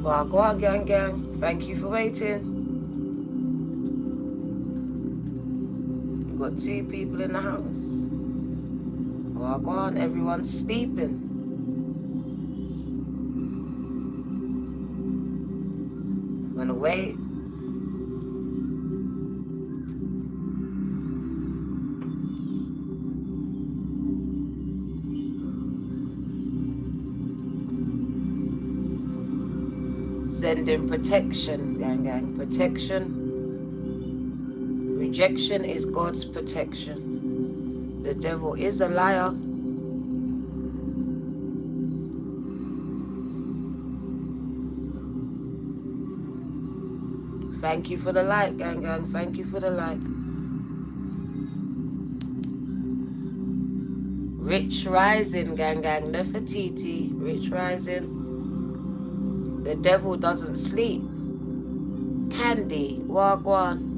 Well, go on, gang. Thank you for waiting. We've got 2 people in the house. Well, go on, everyone's sleeping. I'm gonna wait. Sending protection, gang. Protection. Rejection is God's protection. The devil is a liar. Thank you for the like, gang. Thank you for the like. Rich rising, gang. Nefertiti. Rich rising. The devil doesn't sleep. Candy. Wagwan.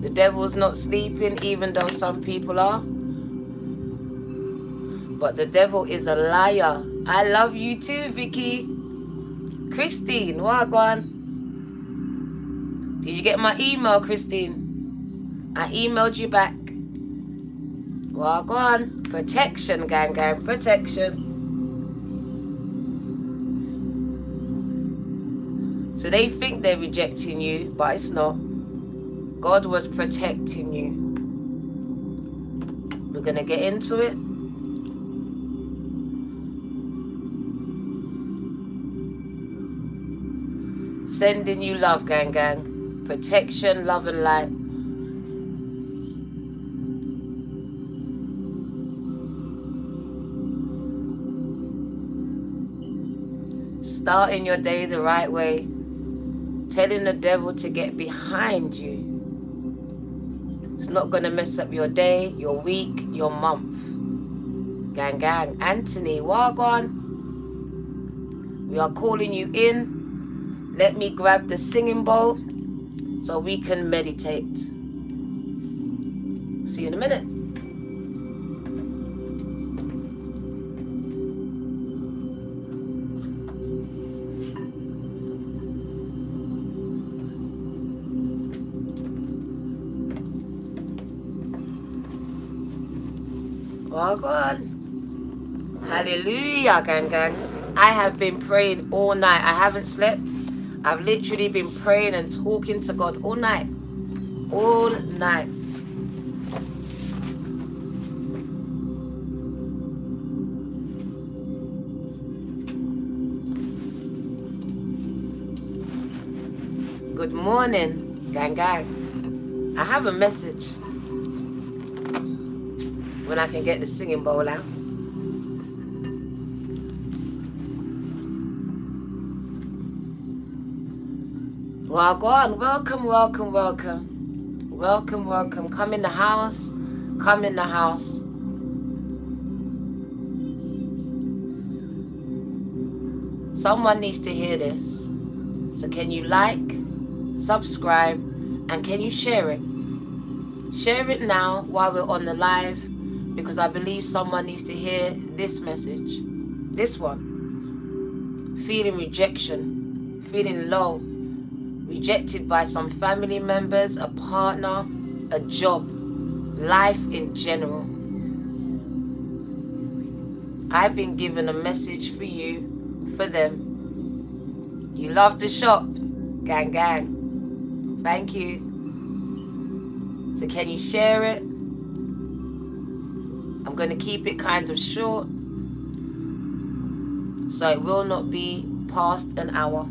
The devil's not sleeping, even though some people are. But the devil is a liar. I love you too, Vicky. Christine, wagwan. Did you get my email, Christine? I emailed you back. Wagwan. Protection, gang. Protection. So they think they're rejecting you, but it's not. God was protecting you. We're going to get into it. Sending you love, gang. Protection, love and light. Starting your day the right way. Telling the devil to get behind you. It's not going to mess up your day, your week, your month. Gang. Anthony, wagwan. We are calling you in. Let me grab the singing bowl so we can meditate. See you in a minute. Wagwan. Hallelujah, gang. I have been praying all night. I haven't slept. I've literally been praying and talking to God all night. All night. Good morning, gang. I have a message. When I can get the singing bowl out. Well, go on. Welcome. Come in the house. Someone needs to hear this. So can you like, subscribe, and can you share it? Share it now while we're on the live, because I believe someone needs to hear this message. This one. Feeling rejection, feeling low, rejected by some family members, a partner, a job, life in general. I've been given a message for you, for them. You love the shop, gang. Thank you. So can you share it? I'm going to keep it kind of short, so it will not be past an hour.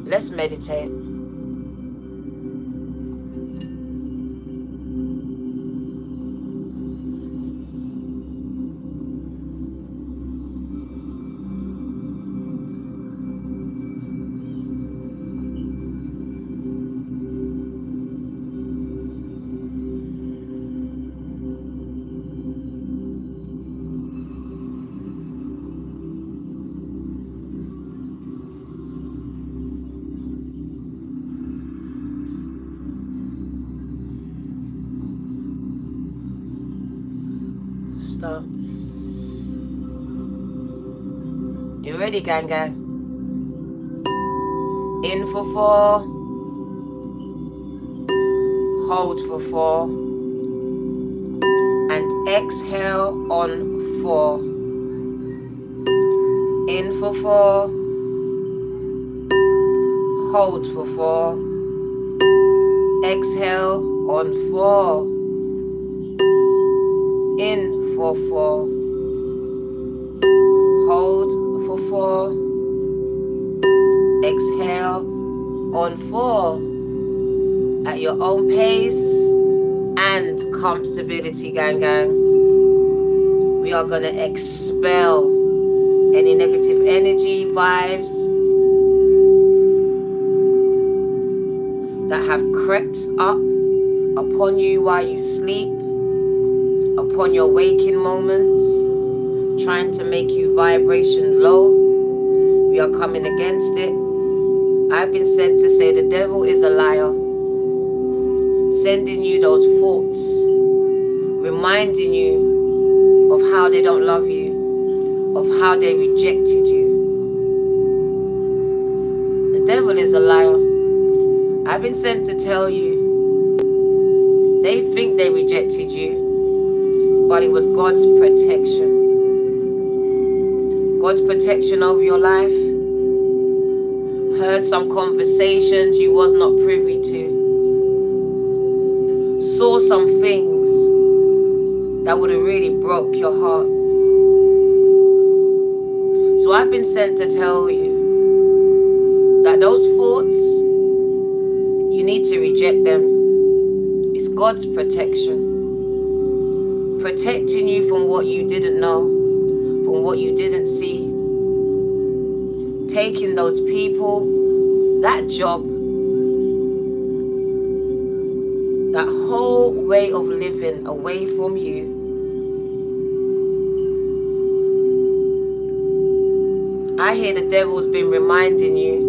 Let's meditate. Stop. You ready, gang gang? In for 4. Hold for 4. And exhale on 4. In for 4. Hold for 4. Exhale on 4. In for 4. Hold for 4. Exhale on 4. At your own pace and comfortability, gang gang. We are going to expel any negative energy, vibes that have crept up upon you while you sleep, upon your waking moments, trying to make you vibration low. We are coming against it. I've been sent to say the devil is a liar, sending you those thoughts, reminding you of how they don't love you, of how they rejected you. The devil is a liar. I've been sent to tell you, they think they rejected you, but it was God's protection. God's protection over your life. Heard some conversations you was not privy to. Saw some things that would have really broke your heart. So I've been sent to tell you that those thoughts, you need to reject them. It's God's protection. Protecting you from what you didn't know, from what you didn't see. Taking those people, that job, that whole way of living away from you. I hear the devil's been reminding you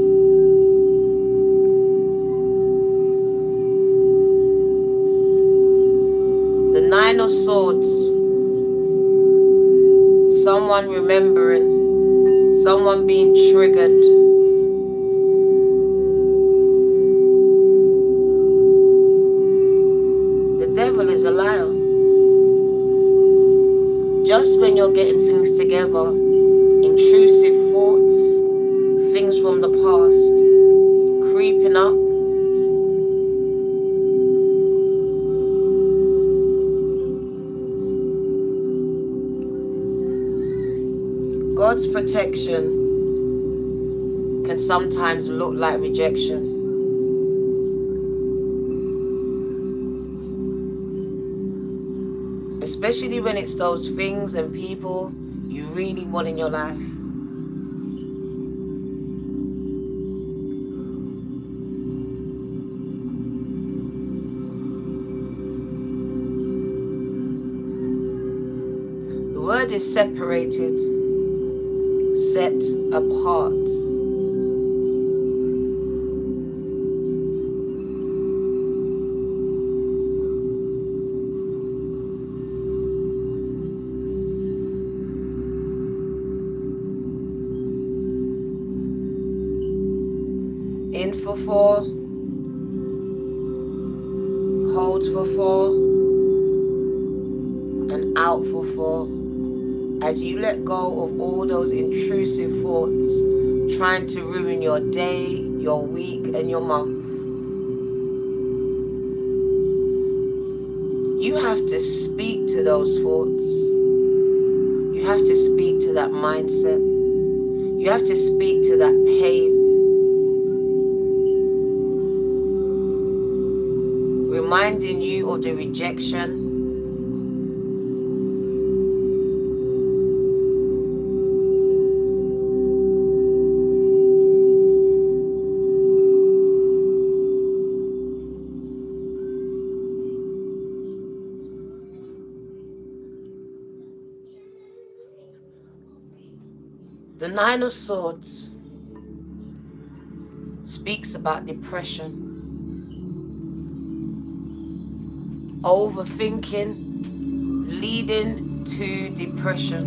the 9 of Swords, someone remembering, someone being triggered. The devil is a liar. Just when you're getting things together, intrusive thoughts, things from the past, creeping up. God's protection can sometimes look like rejection. Especially when it's those things and people you really want in your life. The word is separated, set apart. In for 4, hold for 4, and out for 4. As you let go of all those intrusive thoughts trying to ruin your day, your week, and your month. You have to speak to those thoughts. You have to speak to that mindset. You have to speak to that pain. Reminding you of the rejection. The 9 of Swords speaks about depression. Overthinking, leading to depression.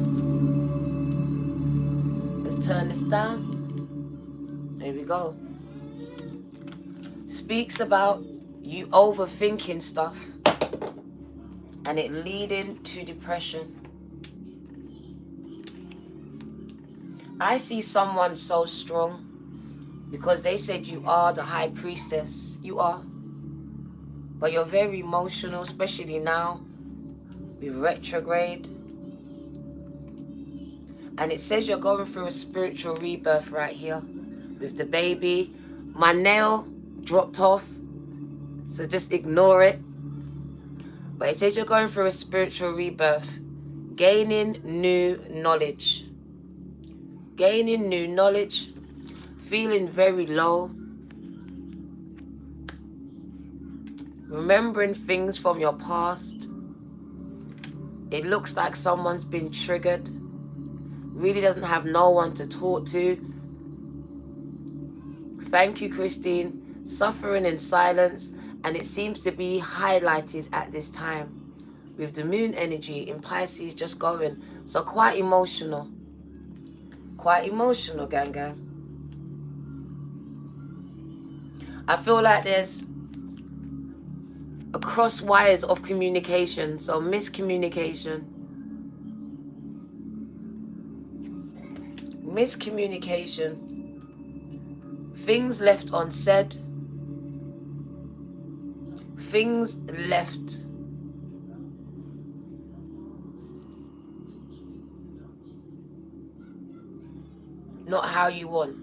Let's turn this down. There we go. Speaks about you overthinking stuff and it leading to depression. I see someone so strong because they said you are the high priestess. You are. But you're very emotional, especially now with retrograde. And it says you're going through a spiritual rebirth right here with the baby. My nail dropped off, so just ignore it. But it says you're going through a spiritual rebirth, gaining new knowledge. Gaining new knowledge, feeling very low, remembering things from your past. It looks like someone's been triggered, really doesn't have no one to talk to. Thank you, Christine. Suffering in silence, and it seems to be highlighted at this time with the moon energy in Pisces just going. So quite emotional. Quite emotional, gang. I feel like there's a cross wires of communication, so miscommunication. Miscommunication. Things left unsaid. Things left not how you want.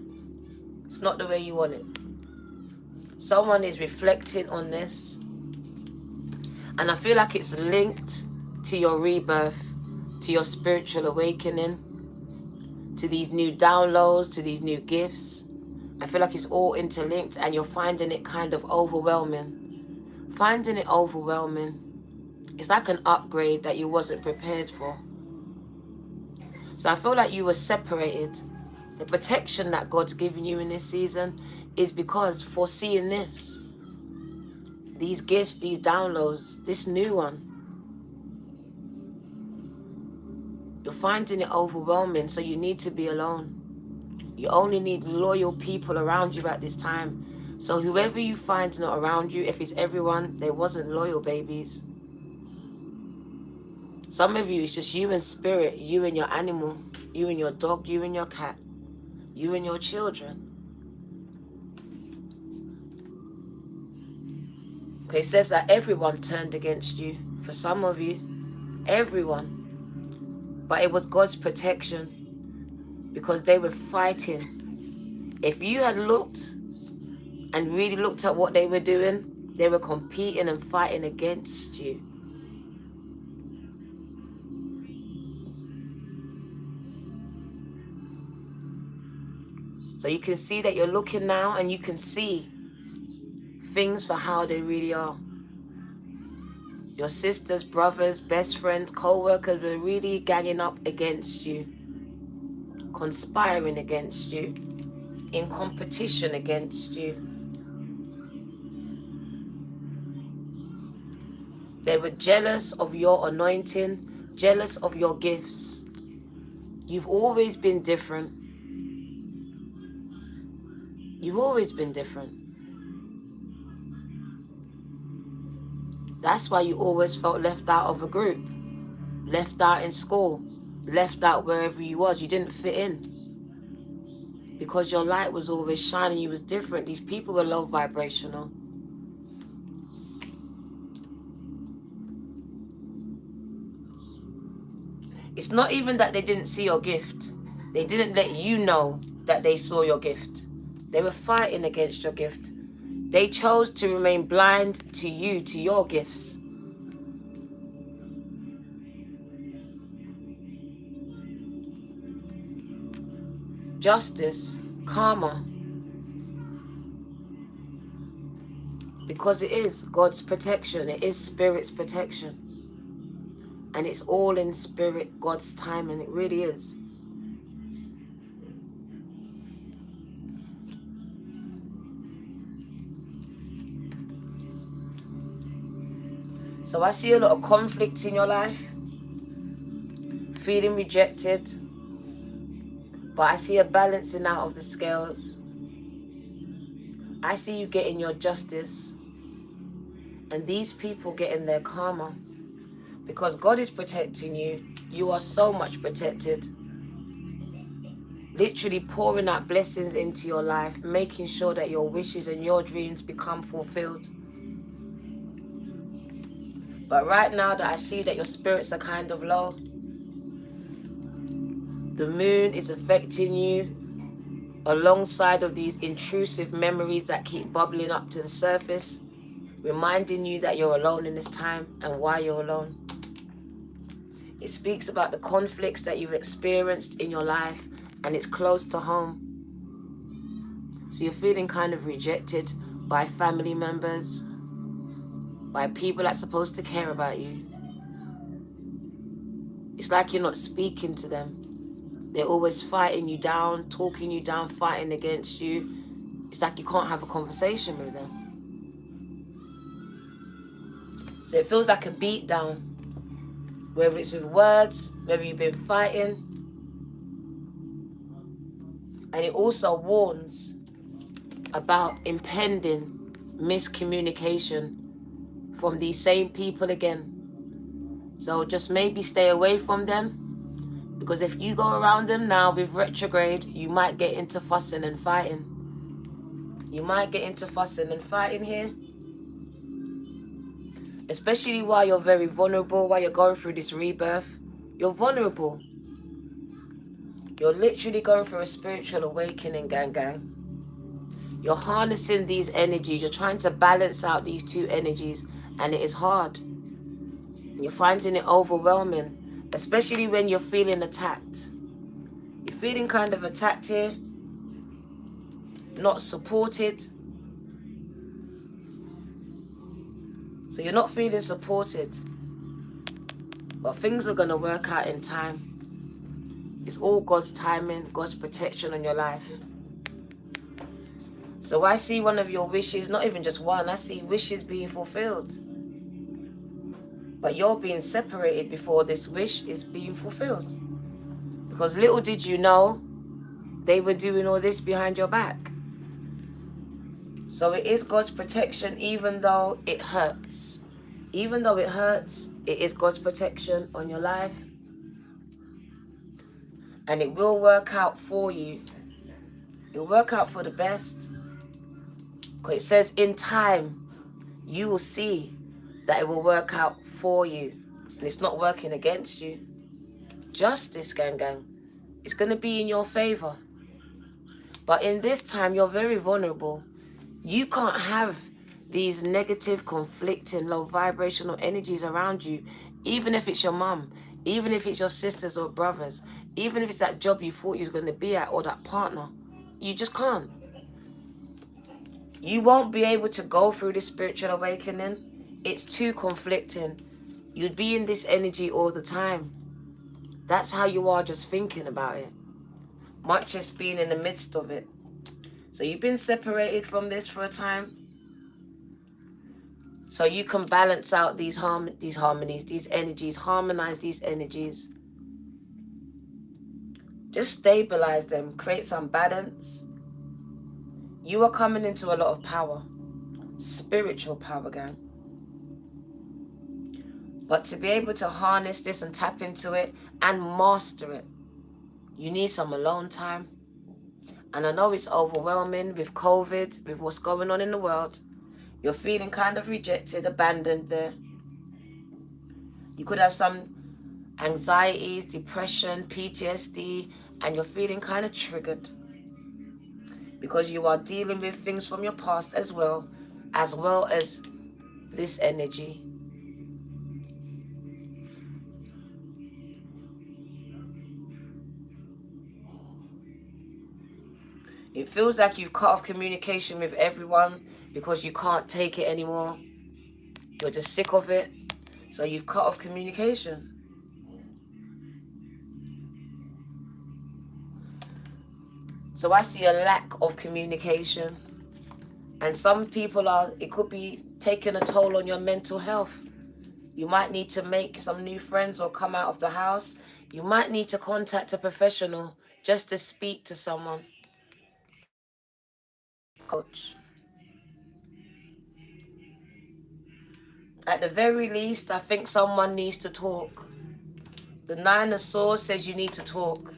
It's not the way you want it. Someone is reflecting on this. And I feel like it's linked to your rebirth, to your spiritual awakening, to these new downloads, to these new gifts. I feel like it's all interlinked and you're finding it kind of overwhelming. Finding it overwhelming. It's like an upgrade that you wasn't prepared for. So I feel like you were separated. The protection that God's given you in this season is because foreseeing this. These gifts, these downloads, this new one. You're finding it overwhelming, so you need to be alone. You only need loyal people around you at this time. So whoever you find not around you, if it's everyone, they wasn't loyal, babies. Some of you, it's just you and spirit, you and your animal, you and your dog, you and your cat, you and your children. Okay, it says that everyone turned against you. For some of you, everyone. But it was God's protection because they were fighting. If you had looked and really looked at what they were doing, they were competing and fighting against you. So you can see that you're looking now and you can see things for how they really are. Your sisters, brothers, best friends, co-workers were really ganging up against you, conspiring against you, in competition against you. They were jealous of your anointing, jealous of your gifts. You've always been different. You've always been different. That's why you always felt left out of a group, left out in school, left out wherever you was. You didn't fit in because your light was always shining. You was different. These people were low vibrational. It's not even that they didn't see your gift. They didn't let you know that they saw your gift. They were fighting against your gift. They chose to remain blind to you, to your gifts. Justice, karma. Because it is God's protection. It is Spirit's protection. And it's all in Spirit, God's time, and it really is. So I see a lot of conflict in your life. feeling rejected, but I see a balancing out of the scales. I see you getting your justice, and these people getting their karma. Because God is protecting you. You are so much protected. Literally pouring out blessings into your life, making sure that your wishes and your dreams become fulfilled. But right now that I see that your spirits are kind of low, the moon is affecting you alongside of these intrusive memories that keep bubbling up to the surface, reminding you that you're alone in this time and why you're alone. It speaks about the conflicts that you've experienced in your life, and it's close to home. So you're feeling kind of rejected by family members, by people that's supposed to care about you. It's like you're not speaking to them. They're always fighting you down, talking you down, fighting against you. It's like you can't have a conversation with them. So it feels like a beat down, whether it's with words, whether you've been fighting. And it also warns about impending miscommunication from these same people again. So just maybe stay away from them, because if you go around them now with retrograde, you might get into fussing and fighting. You might get into fussing and fighting here. Especially while you're very vulnerable, while you're going through this rebirth. You're vulnerable. You're literally going through a spiritual awakening, gang. You're harnessing these energies. You're trying to balance out these two energies, and it is hard. You're finding it overwhelming, especially when you're feeling attacked. You're feeling kind of attacked here, not supported. So you're not feeling supported, but things are going to work out in time. It's all God's timing, God's protection on your life. So I see one of your wishes, not even just one, I see wishes being fulfilled. But you're being separated before this wish is being fulfilled. Because little did you know, they were doing all this behind your back. So it is God's protection, even though it hurts. Even though it hurts, it is God's protection on your life. And it will work out for you. It will work out for the best. Because it says in time, you will see that it will work out for you. And it's not working against you. Justice, gang. It's going to be in your favor. But in this time, you're very vulnerable. You can't have these negative, conflicting, low vibrational energies around you, even if it's your mum, even if it's your sisters or brothers, even if it's that job you thought you were going to be at or that partner. You just can't. You won't be able to go through this spiritual awakening. It's too conflicting. You'd be in this energy all the time. That's how you are just thinking about it. Much as being in the midst of it. So you've been separated from this for a time. So you can balance out these harmonies, these energies, harmonize these energies. Just stabilize them, create some balance. You are coming into a lot of power, spiritual power, gang. But to be able to harness this and tap into it and master it, you need some alone time. And I know it's overwhelming with COVID, with what's going on in the world. You're feeling kind of rejected, abandoned there. You could have some anxieties, depression, PTSD, and you're feeling kind of triggered. Because you are dealing with things from your past as well as this energy. It feels like you've cut off communication with everyone because you can't take it anymore. You're just sick of it. So you've cut off communication. So I see a lack of communication. And some people it could be taking a toll on your mental health. You might need to make some new friends or come out of the house. You might need to contact a professional just to speak to someone. Coach. At the very least, I think someone needs to talk. The Nine of Swords says you need to talk.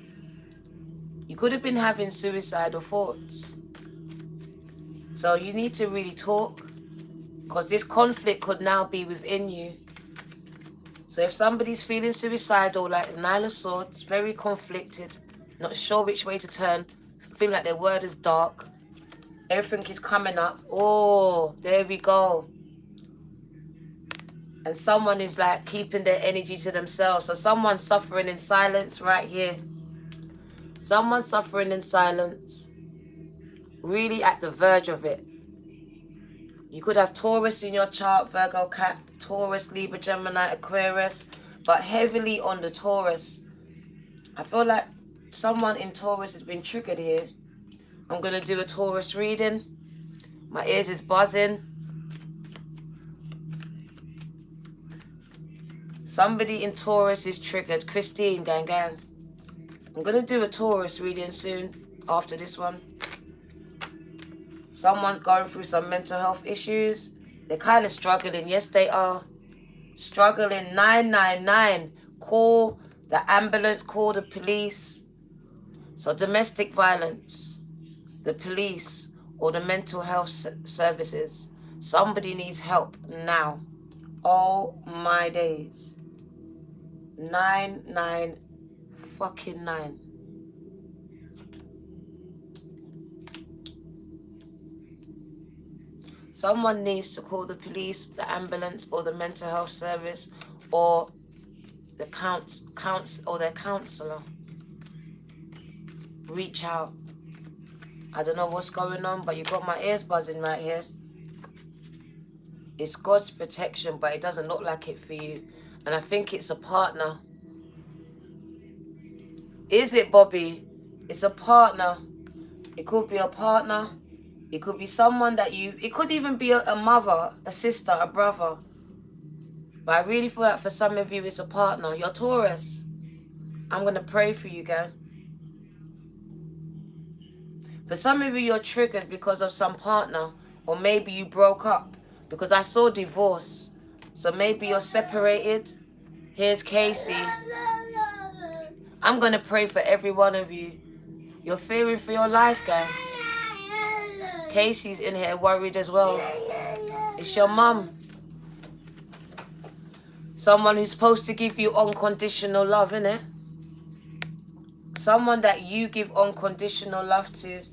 You could have been having suicidal thoughts. So you need to really talk, because this conflict could now be within you. So if somebody's feeling suicidal, like the Nine of Swords, very conflicted, not sure which way to turn, feeling like their word is dark, everything is coming up. Oh, there we go. And someone is like keeping their energy to themselves. So someone's suffering in silence right here. Someone's suffering in silence. Really at the verge of it. You could have Taurus in your chart, Virgo, Cat, Taurus, Libra, Gemini, Aquarius, but heavily on the Taurus. I feel like someone in Taurus has been triggered here. I'm going to do a Taurus reading. My ears is buzzing. Somebody in Taurus is triggered. Christine, gang, gang. I'm going to do a Taurus reading soon after this one. Someone's going through some mental health issues. They're kind of struggling. Yes, they are. Struggling. 999. Call the ambulance. Call the police. So domestic violence, the police, or the mental health services. Somebody needs help now. Oh my days. 999. Someone needs to call the police, the ambulance, or the mental health service, or the their counselor. Reach out. I don't know what's going on, but you got my ears buzzing right here. It's God's protection, but it doesn't look like it for you. And I think it's a partner. Is it, Bobby? It's a partner. It could be a partner. It could be someone that it could even be a mother, a sister, a brother. But I really feel like for some of you, it's a partner. You're Taurus. I'm going to pray for you, guys. For some of you, you're triggered because of some partner. Or maybe you broke up. Because I saw divorce. So maybe you're separated. Here's Casey. I'm going to pray for every one of you. You're fearing for your life, guys. Casey's in here worried as well. It's your mum. Someone who's supposed to give you unconditional love, innit? Someone that you give unconditional love to.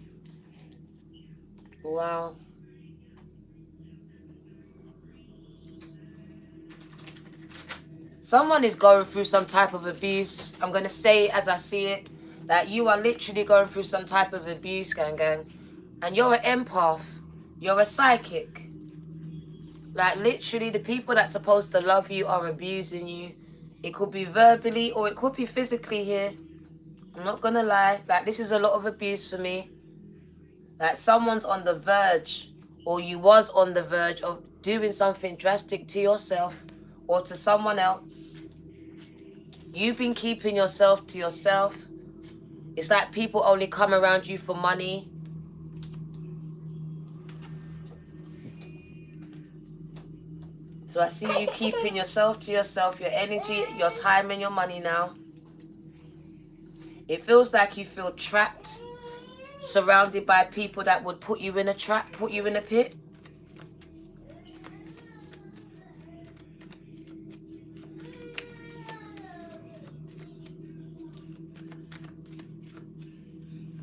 Wow. Someone is going through some type of abuse. I'm going to say it as I see it. That you are literally going through some type of abuse, gang. And you're an empath. You're a psychic. Like literally the people that's supposed to love you are abusing you. It could be verbally or it could be physically here. I'm not going to lie. Like this is a lot of abuse for me. Like someone's on the verge or you was on the verge of doing something drastic to yourself or to someone else. You've been keeping yourself to yourself. It's like people only come around you for money. So I see you keeping yourself to yourself, your energy, your time and your money now. It feels like you feel trapped, surrounded by people that would put you in a trap, put you in a pit.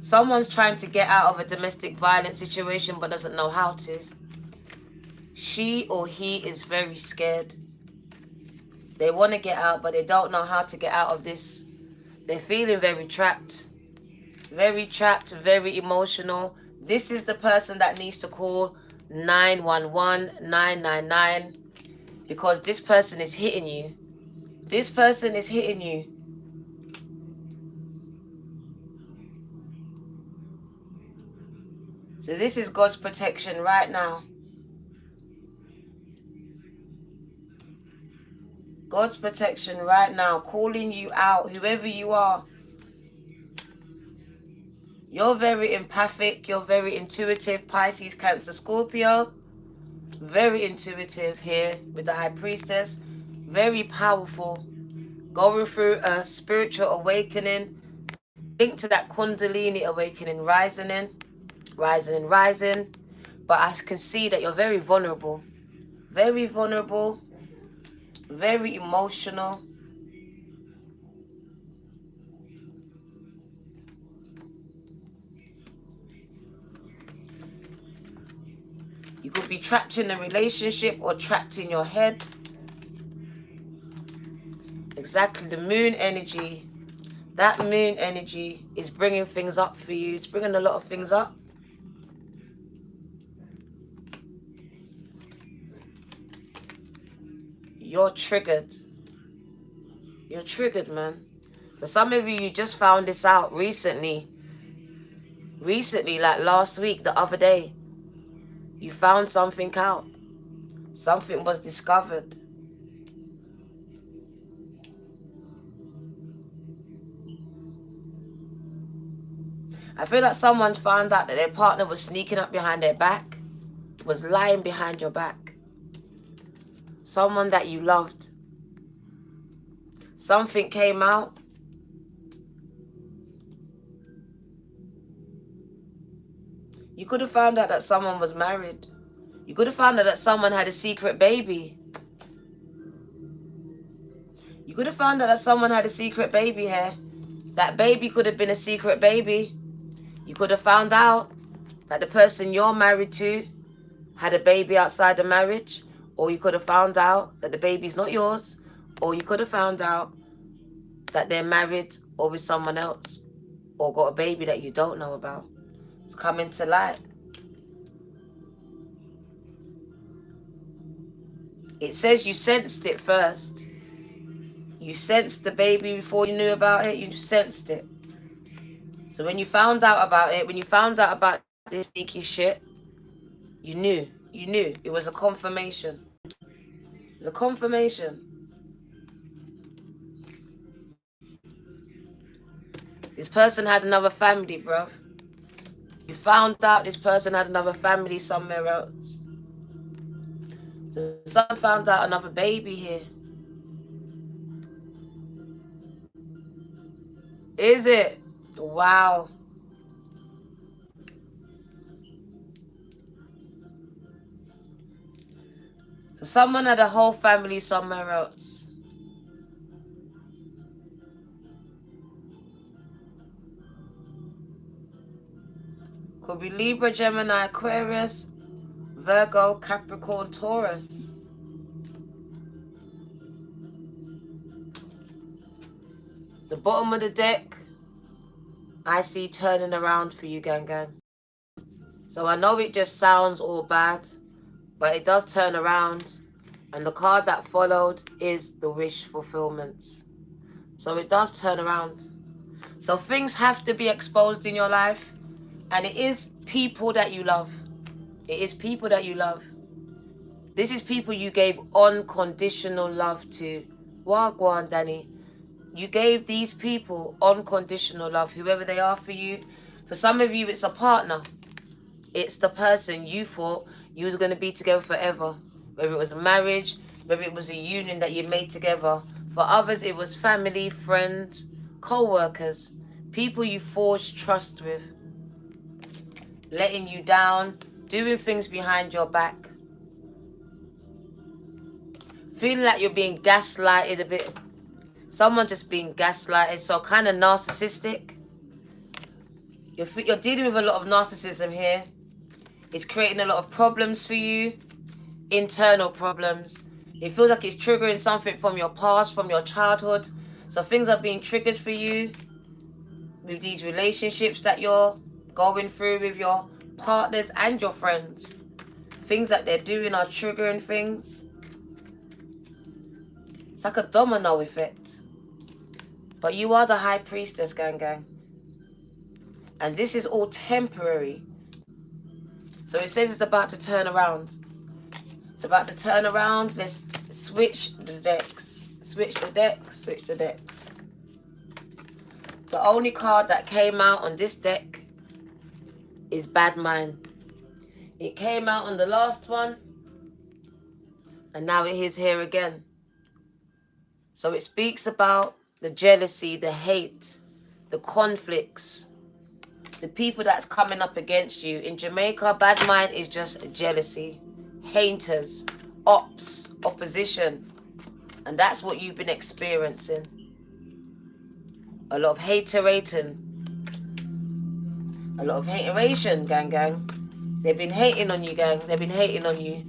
Someone's trying to get out of a domestic violence situation but doesn't know how to. She or he is very scared. They want to get out but they don't know how to get out of this. They're feeling very trapped. Very trapped, very emotional. This is the person that needs to call 911, 999 because this person is hitting you. This person is hitting you. So this is God's protection right now. God's protection right now, calling you out, whoever you are. You're very empathic, you're very intuitive, Pisces, Cancer, Scorpio. Very intuitive here with the High Priestess. Very powerful. Going through a spiritual awakening. Linked to that Kundalini awakening, rising. But I can see that you're very vulnerable. Very vulnerable. Very emotional. You could be trapped in a relationship or trapped in your head. Exactly, the moon energy. That moon energy is bringing things up for you. It's bringing a lot of things up. You're triggered. You're triggered, man. For some of you, you just found this out recently. Recently, like last week, the other day. You found something out. Something was discovered. I feel like someone found out that their partner was sneaking up behind their back, was lying behind your back. Someone that you loved. Something came out. You could have found out that someone was married. You could have found out that someone had a secret baby. You could have found out that someone had a secret baby here. That baby could have been a secret baby. You could have found out that the person you're married to had a baby outside the marriage. Or you could have found out that the baby's not yours. Or you could have found out that they're married or with someone else. Or got a baby that you don't know about. It's coming to light. It says you sensed it first. You sensed the baby before you knew about it. You sensed it. So when you found out about it, when you found out about this sneaky shit, you knew. You knew. It was a confirmation. It was a confirmation. This person had another family, bruv. You found out this person had another family somewhere else. So someone found out another baby here. Is it? Wow. So someone had a whole family somewhere else. Could be Libra, Gemini, Aquarius, Virgo, Capricorn, Taurus. The bottom of the deck, I see turning around for you, gang. So I know it just sounds all bad, but it does turn around. And the card that followed is the wish fulfillments. So it does turn around. So things have to be exposed in your life. And it is people that you love. It is people that you love. This is people you gave unconditional love to. Wagwan, Danny. You gave these people unconditional love, whoever they are for you. For some of you, it's a partner. It's the person you thought you was going to be together forever. Whether it was a marriage, whether it was a union that you made together. For others, it was family, friends, co-workers, people you forged trust with. Letting you down, doing things behind your back. Feeling like you're being gaslighted a bit. Someone just being gaslighted, so kind of narcissistic. You're dealing with a lot of narcissism here. It's creating a lot of problems for you. Internal problems. It feels like it's triggering something from your past, from your childhood. So things are being triggered for you with these relationships that you're going through with your partners and your friends. Things that they're doing are triggering things. It's like a domino effect. But you are the High Priestess, gang. And this is all temporary. So it says it's about to turn around. It's about to turn around. Let's switch the decks. switch the decks, switch the decks. The only card that came out on this deck is Bad Mind. It came out on the last one, and now it is here again. So it speaks about the jealousy, the hate, the conflicts, the people that's coming up against you. In Jamaica, Bad Mind is just jealousy, haters, ops, opposition. And that's what you've been experiencing. A lot of haterating. A lot of hateration, gang, gang. They've been hating on you, gang. They've been hating on you.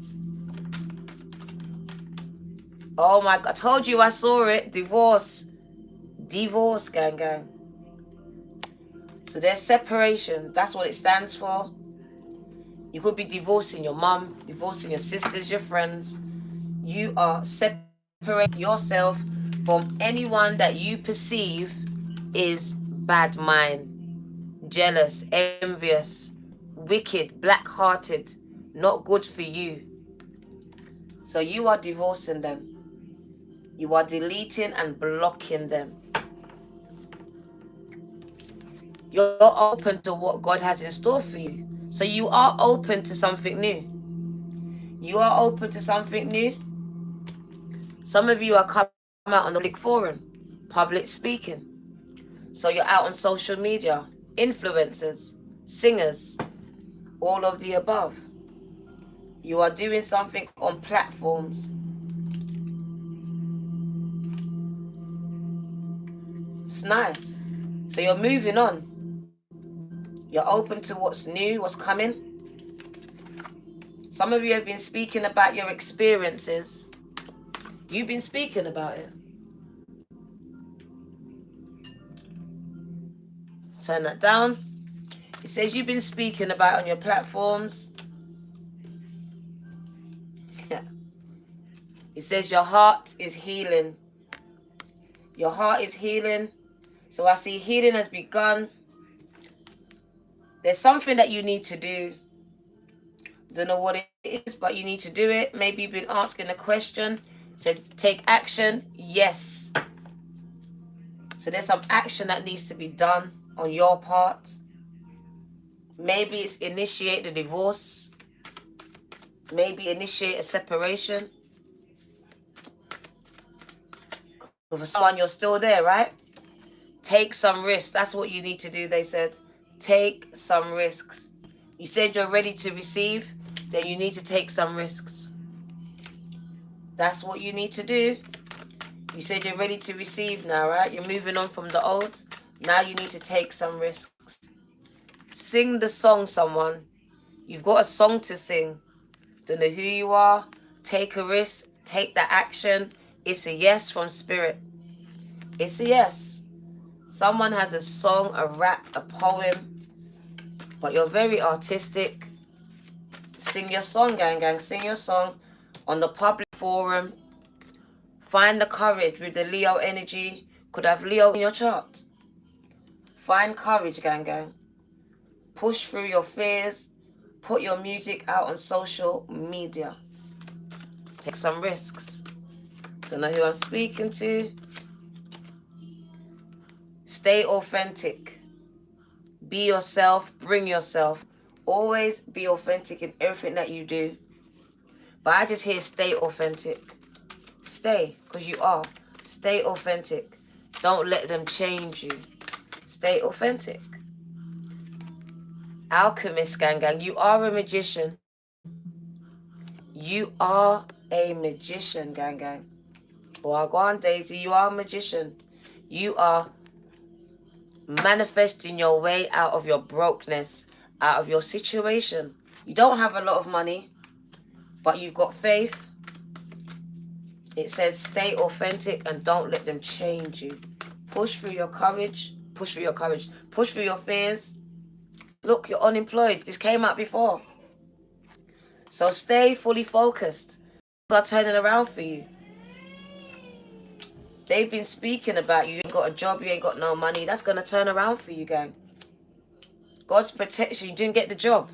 Oh my God, I told you I saw it. Divorce. Divorce, gang, gang. So there's separation. That's what it stands for. You could be divorcing your mum, divorcing your sisters, your friends. You are separating yourself from anyone that you perceive is bad mind, jealous, envious, wicked, black-hearted, not good for you. So you are divorcing them. You are deleting and blocking them. You're open to what God has in store for you. So you are open to something new. You are open to something new. Some of you are coming out on the public forum, public speaking. So you're out on social media, influencers, singers, all of the above. You are doing something on platforms. It's nice. So you're moving on. You're open to what's new, what's coming. Some of you have been speaking about your experiences. You've been speaking about it. Turn that down. It says you've been speaking about it on your platforms. Yeah. It says your heart is healing. Your heart is healing. So I see healing has begun. There's something that you need to do. Don't know what it is, but you need to do it. Maybe you've been asking a question. Said take action. Yes. So there's some action that needs to be done on your part. Maybe it's initiate the divorce. Maybe initiate a separation. For someone, you're still there, right? Take some risks. That's what you need to do, they said. Take some risks. You said you're ready to receive, then you need to take some risks. That's what you need to do. You said you're ready to receive now, right? You're moving on from the old. Now you need to take some risks. Sing the song, someone. You've got a song to sing. Don't know who you are. Take a risk. Take the action. It's a yes from spirit. It's a yes. Someone has a song, a rap, a poem, but you're very artistic. Sing your song, gang, gang. Sing your song on the public forum. Find the courage with the Leo energy. Could have Leo in your chart. Find courage, gang, gang. Push through your fears. Put your music out on social media. Take some risks. Don't know who I'm speaking to. Stay authentic. Be yourself. Bring yourself. Always be authentic in everything that you do. But I just hear stay authentic. Stay, because you are. Stay authentic. Don't let them change you. Stay authentic. Alchemist, gang, gang. You are a magician. You are a magician, gang, gang. Wagwan Daisy, you are a magician. You are manifesting your way out of your brokenness, out of your situation. You don't have a lot of money, but you've got faith. It says stay authentic and don't let them change you. Push through your courage. Push through your courage. Push through your fears. Look, you're unemployed. This came out before. So stay fully focused. Things are turning around for you. They've been speaking about you. You ain't got a job. You ain't got no money. That's going to turn around for you, gang. God's protection. You didn't get the job.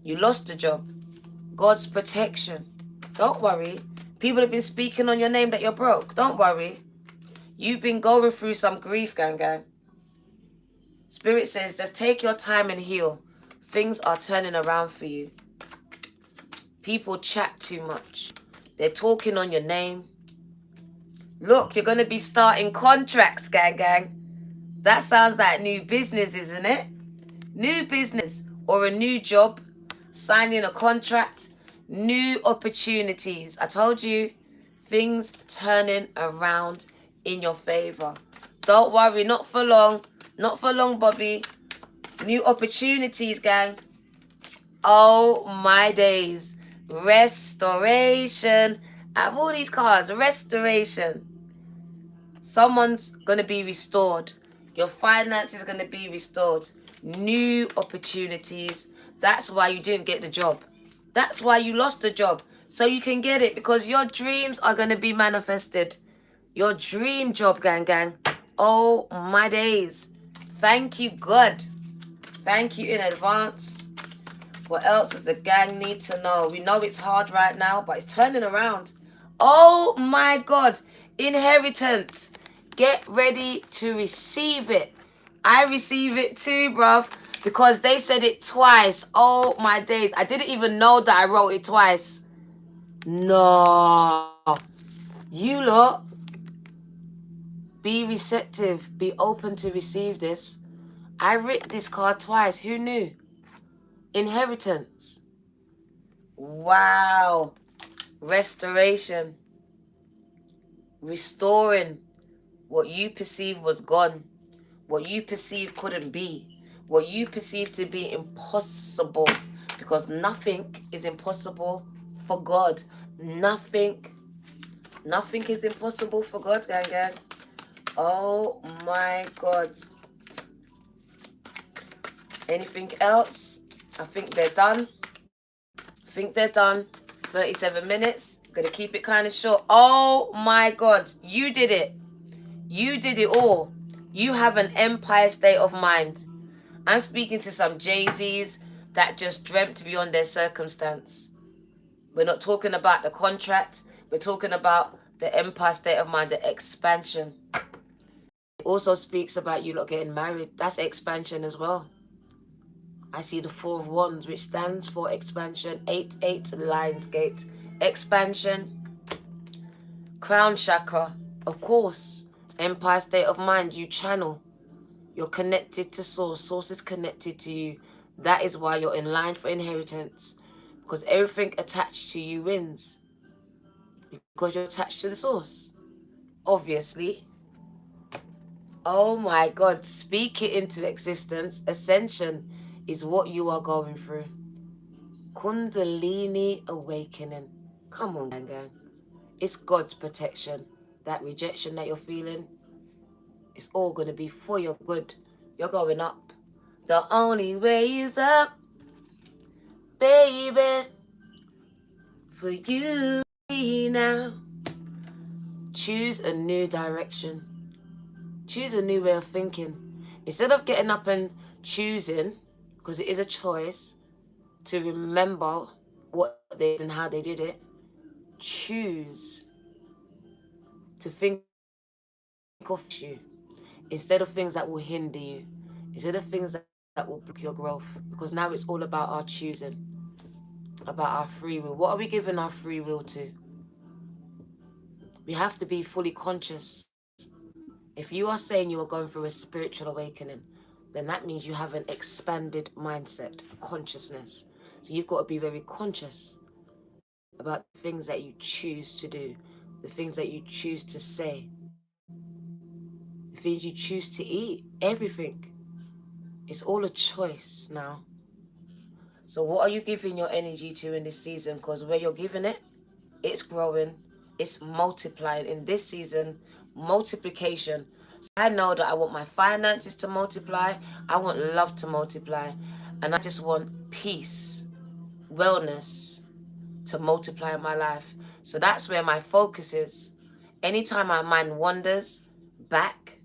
You lost the job. God's protection. Don't worry. People have been speaking on your name that you're broke. Don't worry. You've been going through some grief, gang. Spirit says, just take your time and heal. Things are turning around for you. People chat too much. They're talking on your name. Look, you're going to be starting contracts, gang. That sounds like new business, isn't it? New business or a new job, signing a contract, new opportunities. I told you, things turning around in your favor. Don't worry, not for long. Not for long, Bobby. New opportunities, gang. Oh, my days. Restoration. I have all these cards. Restoration. Someone's going to be restored. Your finances are going to be restored. New opportunities. That's why you didn't get the job. That's why you lost the job. So you can get it, because your dreams are going to be manifested. Your dream job, gang. Oh, my days. Thank you, God. Thank you in advance. What else does the gang need to know? We know it's hard right now, but it's turning around. Oh, my God. Inheritance. Get ready to receive it. I receive it too, bruv, because they said it twice. Oh, my days. I didn't even know that I wrote it twice. No. You lot, be receptive. Be open to receive this. I writ this card twice. Who knew? Inheritance. Wow. Restoration. Restoring what you perceived was gone. What you perceived couldn't be. What you perceived to be impossible. Because nothing is impossible for God. Nothing is impossible for God, gang. Oh my God. Anything else? I think they're done. 37 minutes. Gonna keep it kind of short. Oh my God. You did it. You did it all. You have an empire state of mind. I'm speaking to some Jay-Z's that just dreamt beyond their circumstance. We're not talking about the contract. We're talking about the empire state of mind, the expansion. It also speaks about you lot getting married. That's expansion as well. I see the 4 of Wands, which stands for expansion. 8 Lion's Gate. Expansion. Crown chakra. Of course. Empire state of mind. You channel. You're connected to source. Source is connected to you. That is why you're in line for inheritance. Because everything attached to you wins. Because you're attached to the source. Obviously. Oh my God. Speak it into existence. Ascension is what you are going through. Kundalini awakening. Come on, gang. It's God's protection. That rejection that you're feeling, it's all going to be for your good. You're going up. The only way is up, baby. For you now. Choose a new direction. Choose a new way of thinking. Instead of getting up and choosing, because it is a choice, to remember what they did and how they did it, choose to think of you instead of things that will hinder you, instead of things that will block your growth. Because now it's all about our choosing, about our free will. What are we giving our free will to? We have to be fully conscious. If you are saying you are going through a spiritual awakening, then that means you have an expanded mindset, consciousness. So you've got to be very conscious about the things that you choose to do, the things that you choose to say, the things you choose to eat, everything. It's all a choice now. So what are you giving your energy to in this season? Because where you're giving it, it's growing, it's multiplying. In this season, multiplication. So I know that I want my finances to multiply. I want love to multiply. And I just want peace, wellness to multiply in my life. So that's where my focus is. Anytime my mind wanders back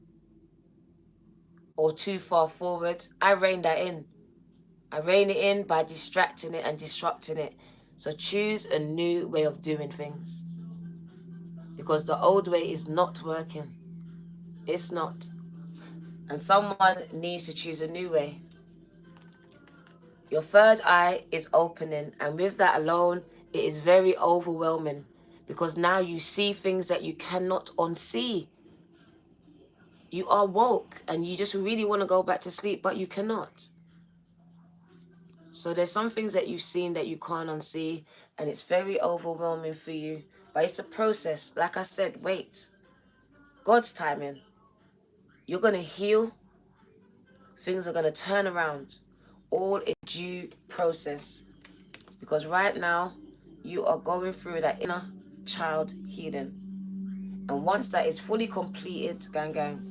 or too far forward, I rein that in. I rein it in by distracting it and disrupting it. So choose a new way of doing things. because the old way is not working. It's not. And someone needs to choose a new way. Your third eye is opening, and with that alone, it is very overwhelming, because now you see things that you cannot unsee. You are woke and you just really want to go back to sleep, but you cannot. So there's some things that you've seen that you can't unsee, and it's very overwhelming for you. But it's a process. Like I said, wait. God's timing. You're going to heal. Things are going to turn around. All in due process. Because right now, you are going through that inner child healing. And once that is fully completed, gang gang,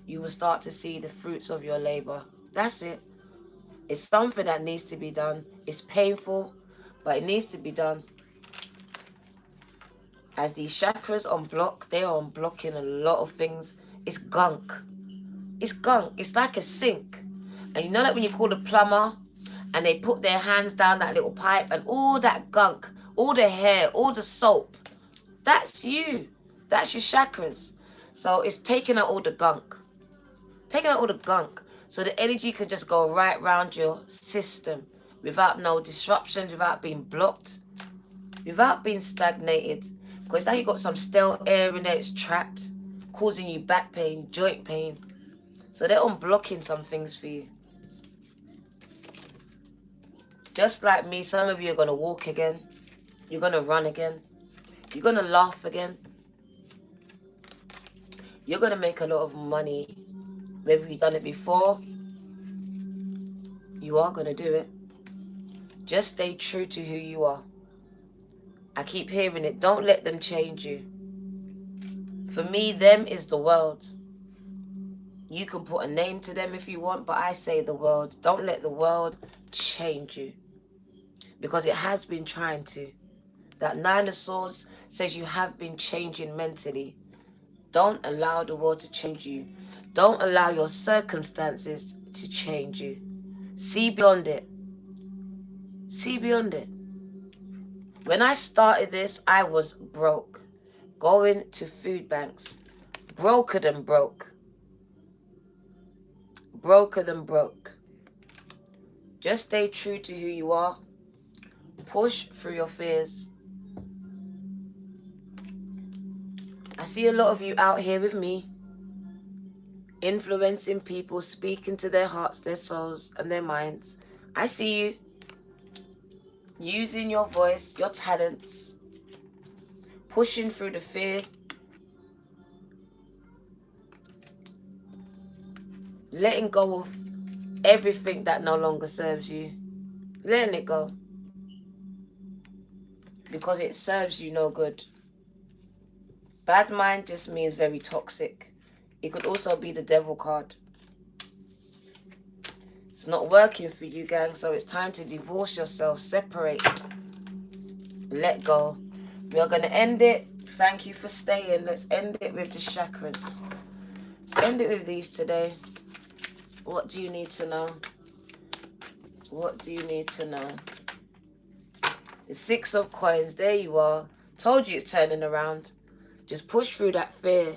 you will start to see the fruits of your labor. That's it. It's something that needs to be done. It's painful, but it needs to be done. As these chakras unblock, they are unblocking a lot of things. It's gunk. It's gunk. It's like a sink. And you know that when you call the plumber and they put their hands down that little pipe and all that gunk, all the hair, all the soap, that's you. That's your chakras. So it's taking out all the gunk. Taking out all the gunk. So the energy can just go right round your system without no disruptions, without being blocked, without being stagnated. Because now you've got some stale air in there, it's trapped, causing you back pain, joint pain. So they're unblocking some things for you. Just like me, some of you are going to walk again. You're going to run again. You're going to laugh again. You're going to make a lot of money. Maybe you've done it before. You are going to do it. Just stay true to who you are. I keep hearing it. Don't let them change you. For me, them is the world. You can put a name to them if you want, but I say the world. Don't let the world change you. Because it has been trying to. That Nine of Swords says you have been changing mentally. Don't allow the world to change you. Don't allow your circumstances to change you. See beyond it. See beyond it. When I started this, I was broke. Going to food banks. Broker than broke. Broker than broke. Just stay true to who you are. Push through your fears. I see a lot of you out here with me, influencing people, speaking to their hearts, their souls, and their minds. I see you using your voice, your talents, pushing through the fear, letting go of everything that no longer serves you, letting it go, because it serves you no good. Bad mind just means very toxic. It could also be the devil card. It's not working for you, gang, so it's time to divorce yourself, separate, let go. We are going to end it. Thank you for staying. Let's end it with the chakras. Let's end it with these today. What do you need to know? What do you need to know? The Six of Coins. There you are. Told you it's turning around. Just push through that fear.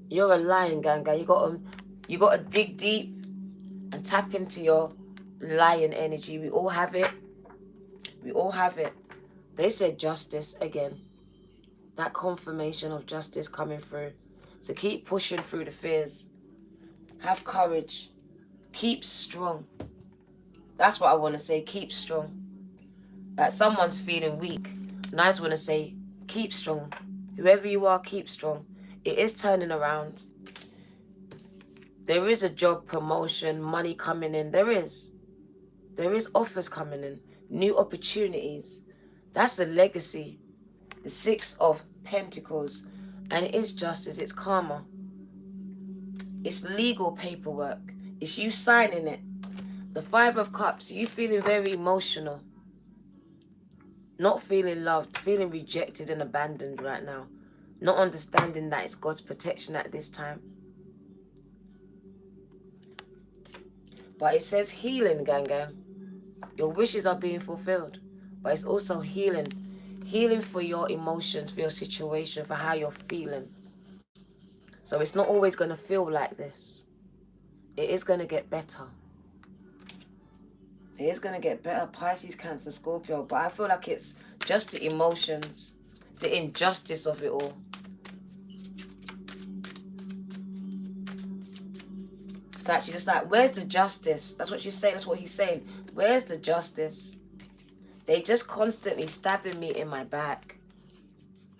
You're a lion, ganga. You got to dig deep and tap into your lion energy. We all have it. We all have it. They said justice again. That confirmation of justice coming through. So keep pushing through the fears. Have courage. Keep strong. That's what I want to say. Keep strong. Like someone's feeling weak. And I just want to say, keep strong. Whoever you are, keep strong. It is turning around. There is a job, promotion, money coming in. There is. There is offers coming in. New opportunities. That's the legacy. The Six of Pentacles. And it is justice. It's karma. It's legal paperwork. It's you signing it. The Five of Cups. You feeling very emotional. Not feeling loved. Feeling rejected and abandoned right now. Not understanding that it's God's protection at this time. But it says healing, gang gang. Your wishes are being fulfilled. But it's also healing. Healing for your emotions, for your situation, for how you're feeling. So it's not always going to feel like this. It is going to get better. It is going to get better. Pisces, Cancer, Scorpio. But I feel like it's just the emotions, the injustice of it all. It's actually just like, where's the justice? That's what she's saying. That's what he's saying. Where's the justice? They just constantly stabbing me in my back.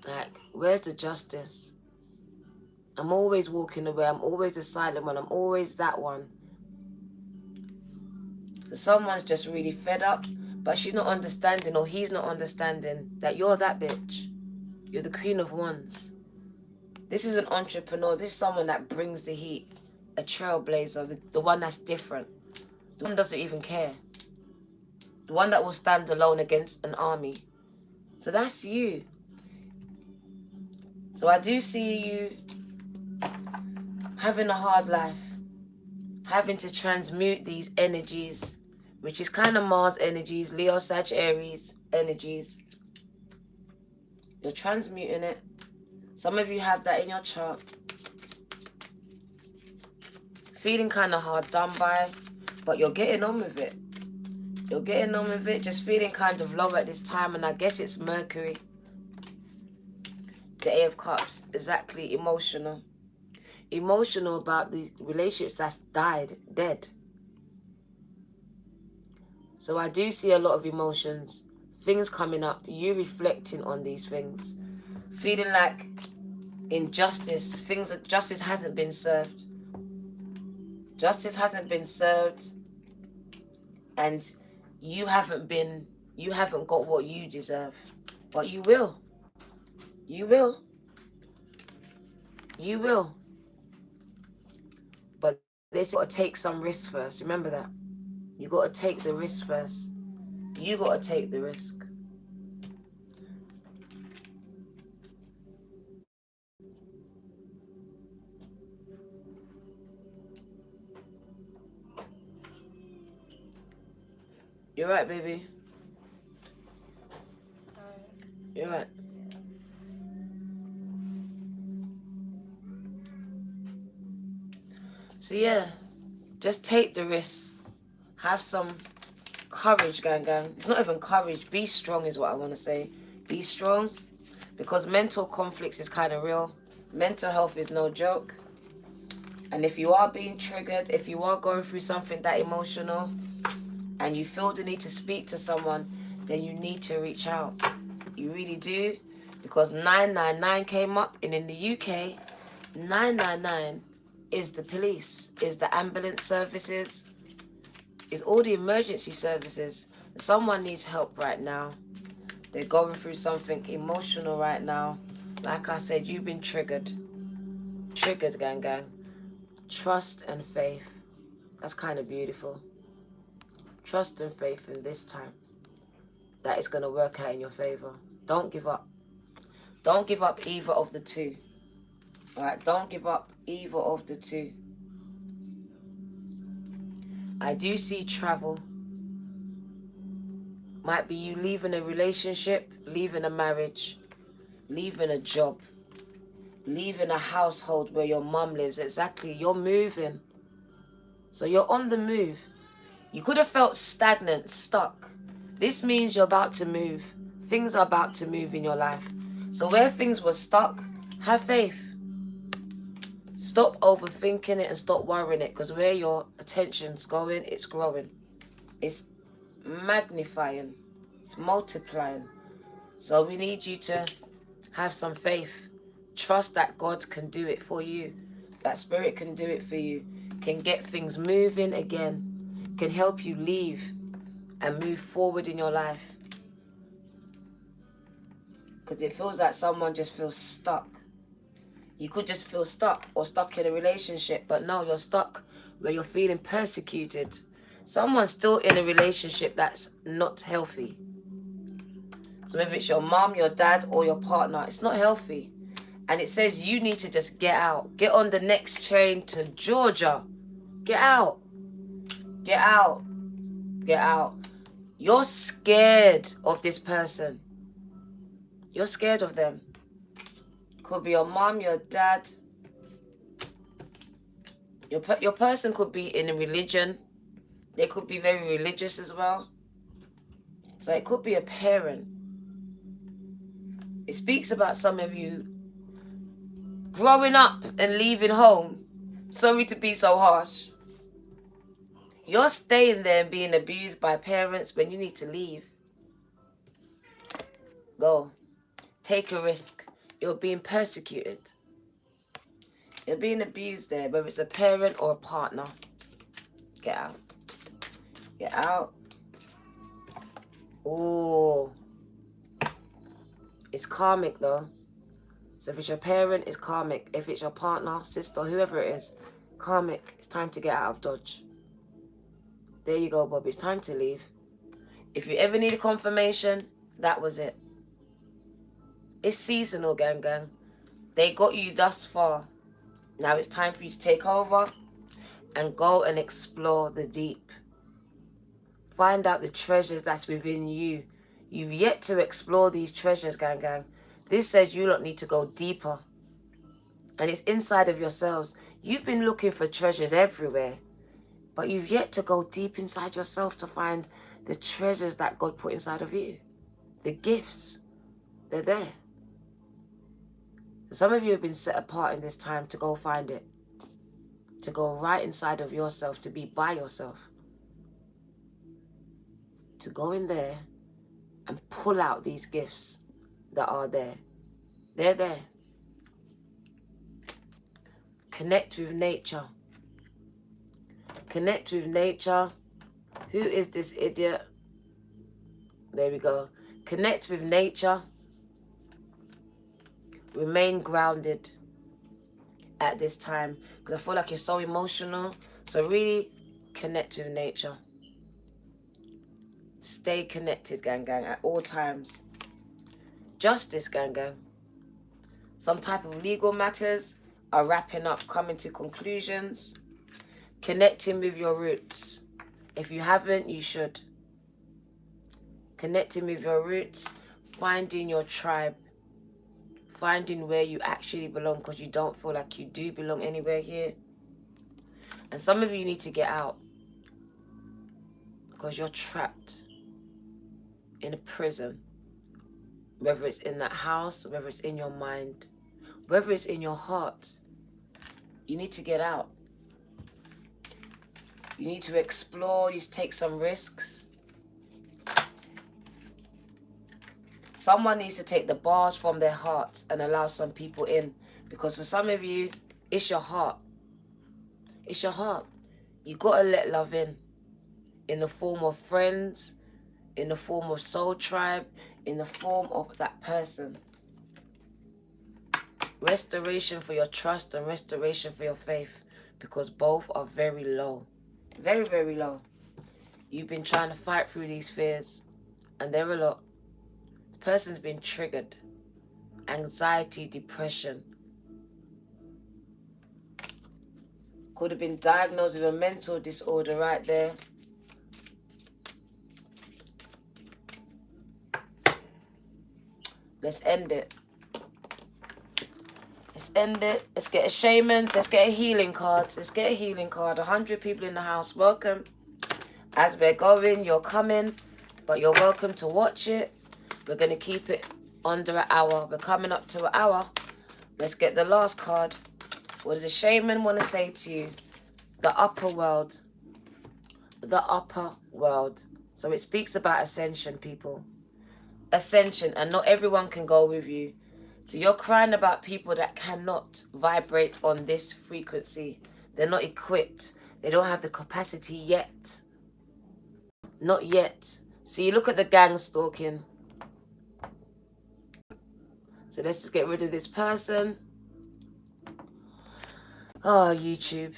Like, where's the justice? I'm always walking away. I'm always the silent one. I'm always that one. So someone's just really fed up, but she's not understanding, or he's not understanding, that you're that bitch. You're the Queen of Wands. This is an entrepreneur. This is someone that brings the heat. A trailblazer. The one that's different. The one that doesn't even care. The one that will stand alone against an army. So that's you. So I do see you having a hard life. Having to transmute these energies, which is kind of Mars energies, Leo, Sag, Aries energies. You're transmuting it. Some of you have that in your chart. Feeling kind of hard done by, but you're getting on with it. You're getting on with it, just feeling kind of low at this time, and I guess it's Mercury. The Eight of Cups, exactly, emotional. Emotional about these relationships that's dead. So I do see a lot of emotions, things coming up, you reflecting on these things. Feeling like injustice, justice hasn't been served. Justice hasn't been served, and you haven't got what you deserve. But you will. You will. You will. But this got to take some risk first. Remember that. You got to take the risk first. You got to take the risk. You're right, baby. You're right. So yeah, just take the risk. Have some courage, gang. It's not even courage. Be strong is what I want to say. Be strong, because mental conflicts is kind of real. Mental health is no joke. And if you are being triggered, if you are going through something that emotional, and you feel the need to speak to someone, then you need to reach out. You really do, because 999 came up, and in the UK, 999 is the police, is the ambulance services, is all the emergency services. Someone needs help right now. They're going through something emotional right now. Like I said, you've been triggered. Triggered, gang. Trust and faith. That's kind of beautiful. Trust and faith in this time. That is going to work out in your favor. Don't give up. Don't give up either of the two. Alright, don't give up either of the two. I do see travel. Might be you leaving a relationship, leaving a marriage, leaving a job, leaving a household where your mum lives. Exactly, you're moving. So you're on the move. You could have felt stagnant, stuck. This means you're about to move. Things are about to move in your life. So where things were stuck, have faith. Stop overthinking it and stop worrying it, because where your attention's going, it's growing. It's magnifying. It's multiplying. So we need you to have some faith. Trust that God can do it for you. That Spirit can do it for you. Can get things moving again. Can help you leave and move forward in your life. Because it feels like someone just feels stuck. You could just feel stuck or stuck in a relationship, but no, you're stuck where you're feeling persecuted. Someone's still in a relationship that's not healthy. So whether it's your mom, your dad, or your partner, it's not healthy. And it says you need to just get out. Get on the next train to Georgia. Get out. Get out. Get out. You're scared of this person. You're scared of them. Could be your mom, your dad. Your person could be in a religion. They could be very religious as well. So it could be a parent. It speaks about some of you growing up and leaving home. Sorry to be so harsh. You're staying there and being abused by parents when you need to leave. Go. Take a risk. You're being persecuted. You're being abused there, whether it's a parent or a partner. Get out. Get out. Oh. It's karmic though. So if it's your parent, it's karmic. If it's your partner, sister, whoever it is, karmic. It's time to get out of Dodge. There you go, Bob. It's time to leave. If you ever need a confirmation, that was it. It's seasonal, gang. They got you thus far. Now it's time for you to take over and go and explore the deep. Find out the treasures that's within you. You've yet to explore these treasures, gang. This says you don't need to go deeper. And it's inside of yourselves. You've been looking for treasures everywhere. But you've yet to go deep inside yourself to find the treasures that God put inside of you. The gifts. They're there. Some of you have been set apart in this time to go find it. To go right inside of yourself, to be by yourself. To go in there and pull out these gifts that are there. They're there. Connect with nature. Connect with nature. Who is this idiot? There we go. Connect with nature. Remain grounded at this time. Because I feel like you're so emotional. So really connect with nature. Stay connected, gang, at all times. Justice, gang. Some type of legal matters are wrapping up, coming to conclusions. Connecting with your roots. If you haven't, you should. Connecting with your roots. Finding your tribe. Finding where you actually belong, because you don't feel like you do belong anywhere here. And some of you need to get out. Because you're trapped in a prison. Whether it's in that house, whether it's in your mind, whether it's in your heart. You need to get out. You need to explore, you need to take some risks. Someone needs to take the bars from their heart and allow some people in. Because for some of you, it's your heart. It's your heart. You got to let love in. In the form of friends, in the form of soul tribe, in the form of that person. Restoration for your trust and restoration for your faith. Because both are very low. Very, very low. You've been trying to fight through these fears. And they're a lot. The person's been triggered. Anxiety, depression. Could have been diagnosed with a mental disorder right there. Let's end it. Let's end it. Let's get a shaman. Let's get a healing card. Let's get a healing card. 100 people in the house. Welcome. As we're going, you're coming. But you're welcome to watch it. We're going to keep it under an hour. We're coming up to an hour. Let's get the last card. What does the shaman want to say to you? The upper world. The upper world. So it speaks about ascension, people. Ascension. And not everyone can go with you. So you're crying about people that cannot vibrate on this frequency. They're not equipped. They don't have the capacity yet. Not yet. So you look at the gang stalking. So let's just get rid of this person. Oh, YouTube.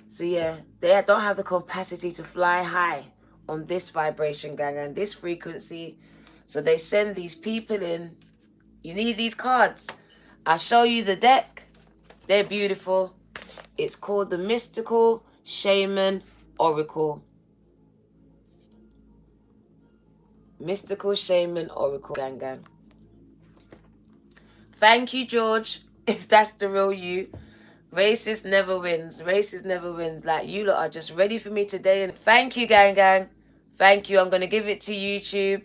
So yeah, they don't have the capacity to fly high on this vibration, gang, and this frequency. So they send these people in. You need these cards. I'll show you the deck. They're beautiful. It's called the Mystical Shaman Oracle. Mystical Shaman Oracle Gang Gang. Thank you, George. If that's the real you. Racist never wins. Racist never wins. Like, you lot are just ready for me today. And thank you, Gang Gang. Thank you. I'm going to give it to YouTube.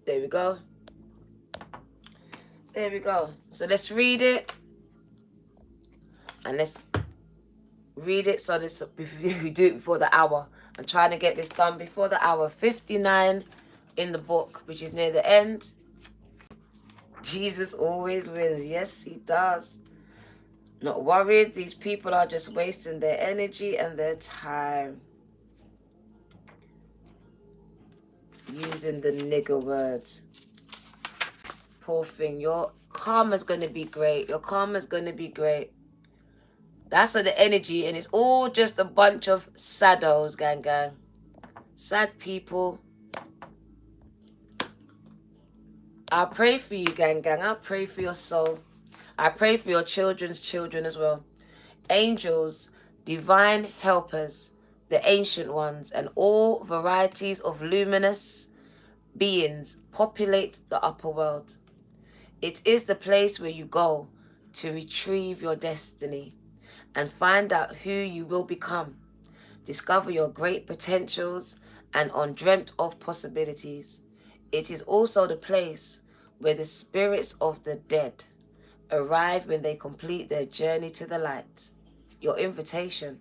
There we go. There we go. So let's read it. And let's read it so this we do it before the hour. I'm trying to get this done before the hour. 59 in the book, which is near the end. Jesus always wins. Yes, he does. Not worried. These people are just wasting their energy and their time. Using the nigger words. Poor thing. Your karma's going to be great. Your karma's going to be great. That's the energy, and it's all just a bunch of saddos, gang gang. Sad people. I pray for you, gang gang. I pray for your soul. I pray for your children's children as well. Angels, divine helpers, the ancient ones, and all varieties of luminous beings populate the upper world. It is the place where you go to retrieve your destiny and find out who you will become. Discover your great potentials and undreamt of possibilities. It is also the place where the spirits of the dead arrive when they complete their journey to the light. Your invitation.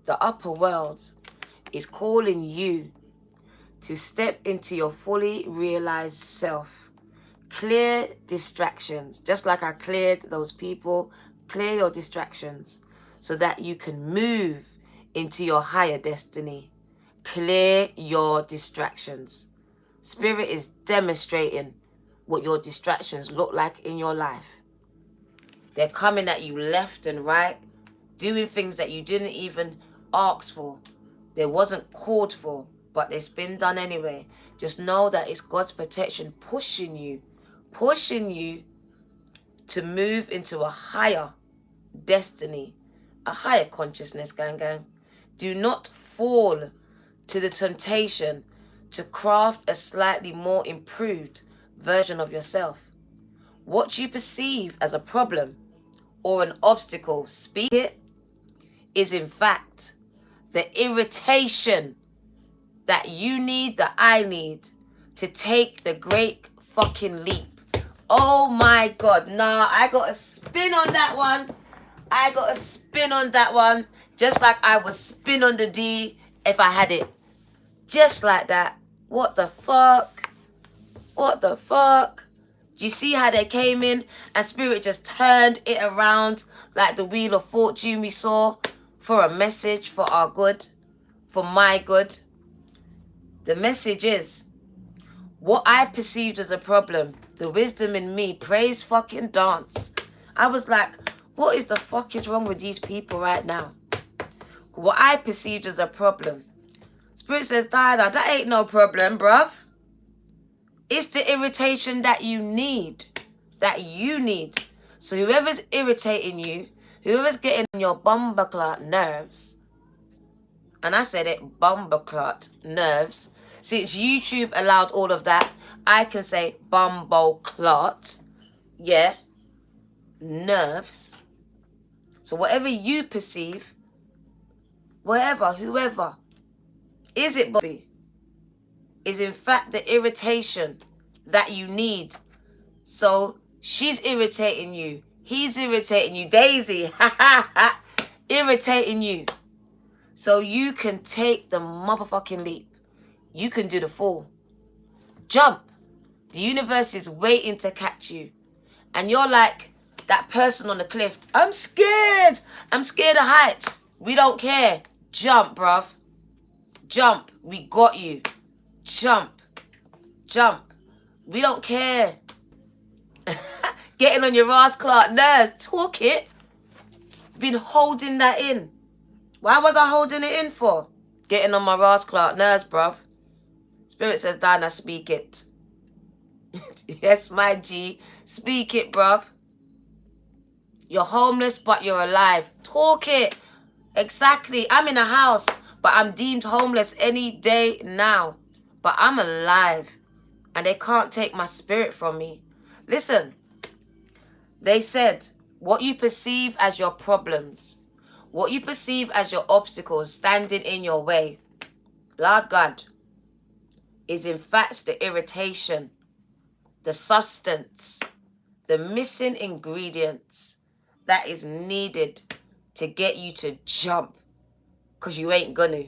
The upper world is calling you to step into your fully realized self. Clear distractions. Just like I cleared those people, clear your distractions so that you can move into your higher destiny. Clear your distractions. Spirit is demonstrating what your distractions look like in your life. They're coming at you left and right, doing things that you didn't even ask for. They wasn't called for, but it's been done anyway. Just know that it's God's protection pushing you to move into a higher destiny, a higher consciousness, gang gang. Do not fall to the temptation to craft a slightly more improved version of yourself. What you perceive as a problem or an obstacle, speak it, is in fact the irritation that you need, that I need, to take the great fucking leap. Oh my God, nah, I got a spin on that one. I got a spin on that one. Just like I would spin on the D if I had it. Just like that. What the fuck? What the fuck? Do you see how they came in and Spirit just turned it around like the Wheel of Fortune we saw for a message for our good, for my good? The message is, what I perceived as a problem, the wisdom in me, praise fucking dance. I was like, what is the fuck is wrong with these people right now? What I perceived as a problem. Spirit says, Diana, that ain't no problem, bruv. It's the irritation that you need. That you need. So whoever's irritating you, whoever's getting on your bumbleclot nerves, and I said it, bumbleclot nerves, since YouTube allowed all of that, I can say bumbleclot, yeah, nerves. So whatever you perceive, whatever, whoever, is it, Bobby, is in fact the irritation that you need. So she's irritating you. He's irritating you. Daisy, irritating you. So you can take the motherfucking leap. You can do the fall. Jump. The universe is waiting to catch you. And you're like that person on the cliff. I'm scared. I'm scared of heights. We don't care. Jump, bruv. Jump. We got you. Jump. Jump. We don't care. Getting on your ass clock nerves. Talk it. Been holding that in. Why was I holding it in for? Getting on my ass clock nerves, bruv. Spirit says, Diana, speak it. Yes, my G. Speak it, bruv. You're homeless, but you're alive. Talk it. Exactly. I'm in a house, but I'm deemed homeless any day now. But I'm alive, and they can't take my spirit from me. Listen, they said, what you perceive as your problems, what you perceive as your obstacles standing in your way, Lord God, is in fact the irritation, the substance, the missing ingredients that is needed to get you to jump. Because you ain't gonna.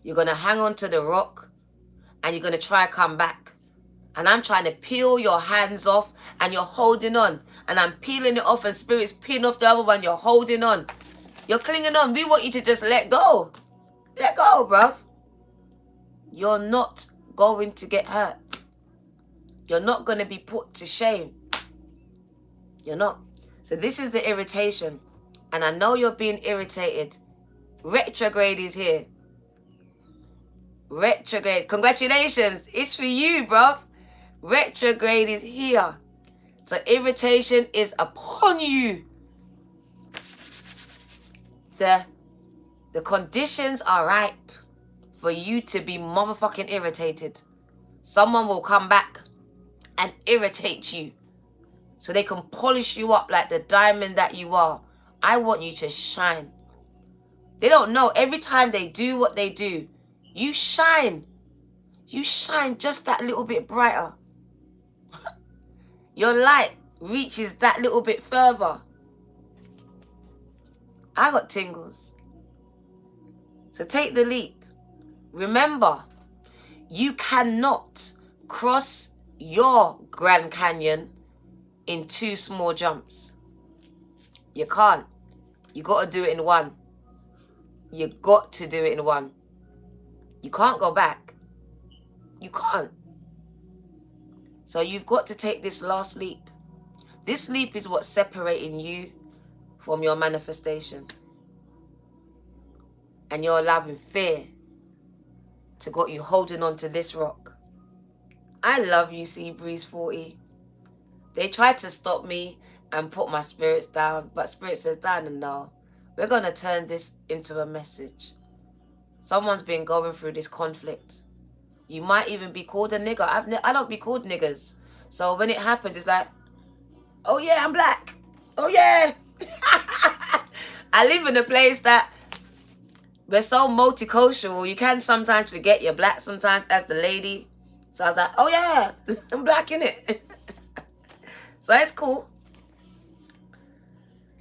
You're gonna hang on to the rock and you're gonna try to come back. And I'm trying to peel your hands off and you're holding on. And I'm peeling it off and spirit's peeling off the other one. You're holding on. You're clinging on. We want you to just let go. Let go, bruv. You're not going to get hurt. You're not going to be put to shame. You're not. So this is the irritation. And I know you're being irritated. Retrograde is here. Retrograde. Congratulations. It's for you, bruv. Retrograde is here. So irritation is upon you. The conditions are ripe for you to be motherfucking irritated. Someone will come back and irritate you so they can polish you up like the diamond that you are. I want you to shine. They don't know. Every time they do what they do, you shine. You shine just that little bit brighter. Your light reaches that little bit further. I got tingles. So take the leap. Remember, you cannot cross your Grand Canyon in 2 small jumps. You can't. You got to do it in one. You got to do it in one. You can't go back. You can't. So you've got to take this last leap. This leap is what's separating you from your manifestation. And you're allowing fear to got you holding on to this rock. I love you, Sea Breeze 40. They tried to stop me and put my spirits down, but Spirit says, Diana, no. We're going to turn this into a message. Someone's been going through this conflict. You might even be called a nigger. I don't be called niggers. So when it happens, it's like, oh yeah, I'm black. Oh yeah. I live in a place that we're so multicultural. You can sometimes forget you're black sometimes as the lady. So I was like, oh yeah, I'm black, innit? So it's cool.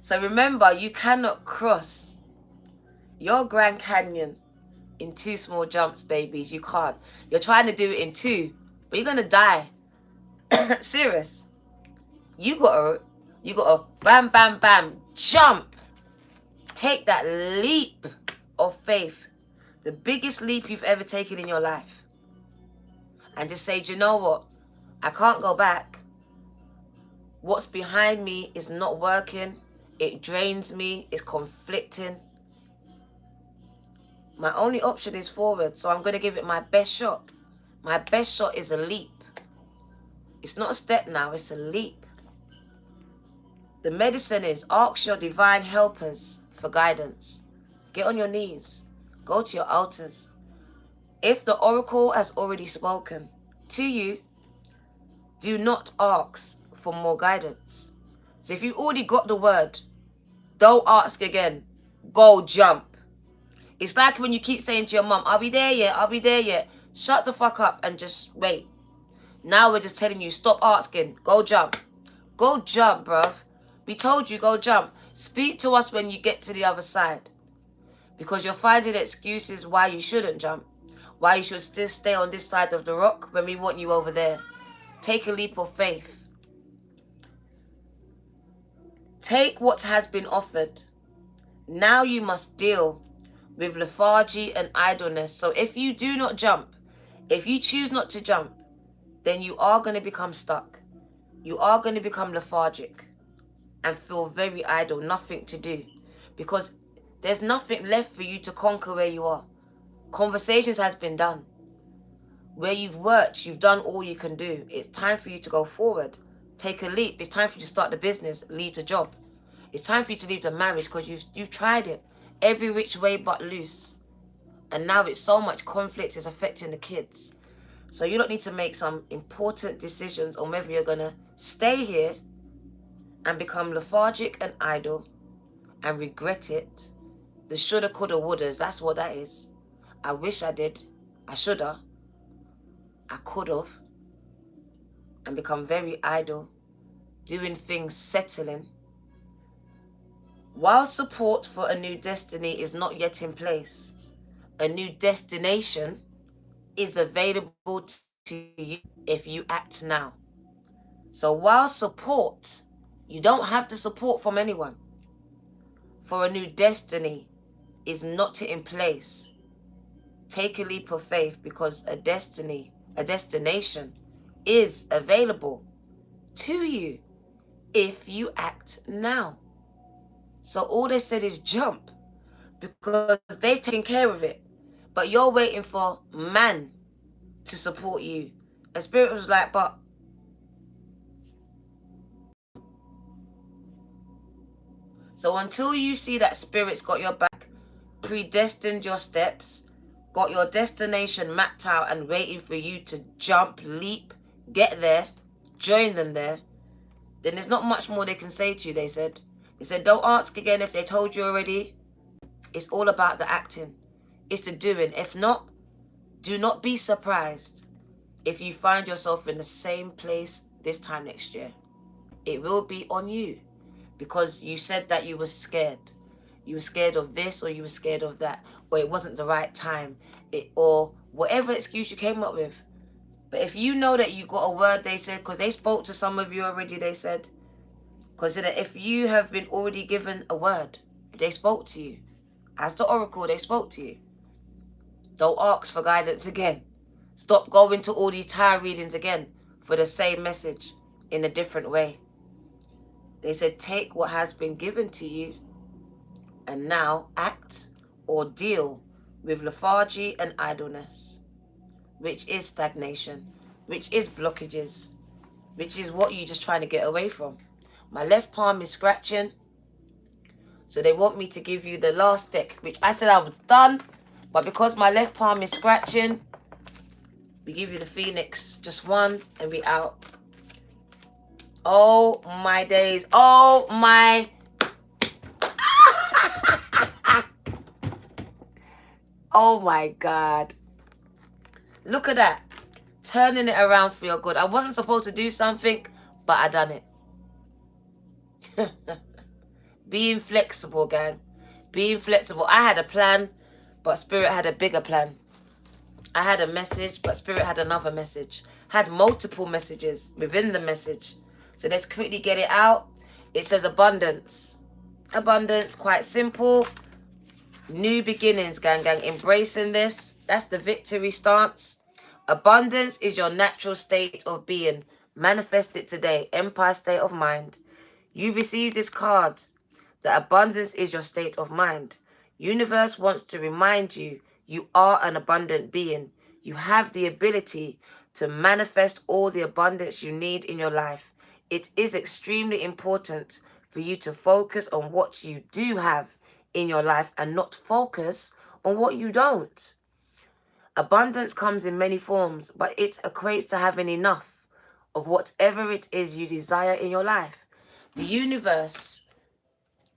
So remember, you cannot cross your Grand Canyon in 2 small jumps, babies. You can't. You're trying to do it in 2, but you're going to die. Serious. You gotta bam, bam, bam, jump. Take that leap of faith. The biggest leap you've ever taken in your life. And just say, do you know what? I can't go back. What's behind me is not working. It drains me. It's conflicting. My only option is forward, so I'm going to give it my best shot. My best shot is a leap. It's not a step now, it's a leap. The medicine is ask your divine helpers for guidance. Get on your knees. Go to your altars. If the oracle has already spoken to you, do not ask for more guidance. So if you already got the word, don't ask again. Go jump. It's like when you keep saying to your mom, I'll be there yet, I'll be there yet. Shut the fuck up and just wait. Now we're just telling you, stop asking. Go jump. Go jump, bruv. We told you, go jump. Speak to us when you get to the other side. Because you're finding excuses why you shouldn't jump. Why you should still stay on this side of the rock when we want you over there. Take a leap of faith. Take what has been offered. Now you must deal with lethargy and idleness. So if you do not jump, if you choose not to jump, then you are going to become stuck. You are going to become lethargic and feel very idle, nothing to do. Because there's nothing left for you to conquer where you are. Conversations has been done. Where you've worked, you've done all you can do. It's time for you to go forward. Take a leap. It's time for you to start the business, leave the job. It's time for you to leave the marriage because you've tried it every which way but loose. And now it's so much conflict is affecting the kids. So you don't need to make some important decisions on whether you're going to stay here and become lethargic and idle and regret it. The shoulda, coulda, wouldas, that's what that is. I wish I did. I shoulda. I could have. And become very idle, doing things, settling. While support for a new destiny is not yet in place, a new destination is available to you if you act now. So while support, you don't have the support from anyone for a new destiny is not in place, take a leap of faith because a destination is available to you if you act now. So all they said is jump because they've taken care of it. But you're waiting for man to support you. And Spirit was like, but so until you see that Spirit's got your back, predestined your steps, got your destination mapped out and waiting for you to jump, leap, get there, join them there, then there's not much more they can say to you, they said. They said, don't ask again if they told you already. It's all about the acting. It's the doing. If not, do not be surprised if you find yourself in the same place this time next year. It will be on you because you said that you were scared. You were scared of this or you were scared of that, or it wasn't the right time, or whatever excuse you came up with. But if you know that you got a word, they said, because they spoke to some of you already, they said, consider if you have been already given a word, they spoke to you. As the oracle, they spoke to you. Don't ask for guidance again. Stop going to all these tarot readings again for the same message in a different way. They said, take what has been given to you and now act or deal with lethargy and idleness, which is stagnation, which is blockages, which is what you're just trying to get away from. My left palm is scratching. So they want me to give you the last deck, which I said I was done. But because my left palm is scratching, we give you the Phoenix. Just one and we out. Oh my days. Oh my. Oh my God. Look at that. Turning it around for your good. I wasn't supposed to do something, but I done it. Being flexible, gang. Being flexible. I had a plan, but Spirit had a bigger plan. I had a message, but Spirit had another message. Had multiple messages within the message. So let's quickly get it out. It says abundance. Abundance, quite simple. New beginnings, gang. Embracing this. That's the victory stance. Abundance is your natural state of being. Manifest it today. Empire state of mind. You received this card. That abundance is your state of mind. Universe wants to remind you, you are an abundant being. You have the ability to manifest all the abundance you need in your life. It is extremely important for you to focus on what you do have in your life and not focus on what you don't. Abundance comes in many forms, but it equates to having enough of whatever it is you desire in your life. The universe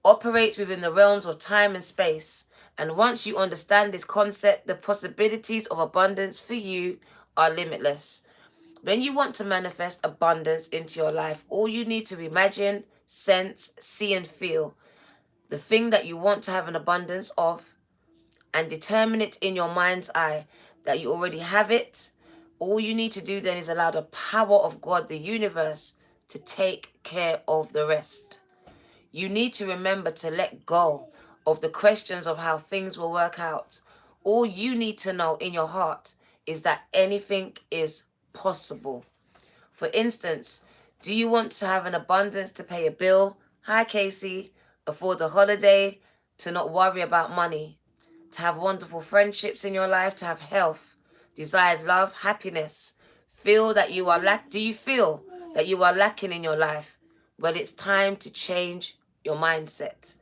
operates within the realms of time and space. And once you understand this concept, the possibilities of abundance for you are limitless. When you want to manifest abundance into your life, all you need to imagine, sense, see and feel the thing that you want to have an abundance of and determine it in your mind's eye that you already have it. All you need to do then is allow the power of God, the universe, to take care of the rest. You need to remember to let go of the questions of how things will work out. All you need to know in your heart is that anything is possible. For instance, do you want to have an abundance to pay a bill? Hi, Casey. Afford a holiday, to not worry about money, to have wonderful friendships in your life, to have health. desired love, happiness. Feel that you are do you feel that you are lacking in your life? Well, it's time to change your mindset.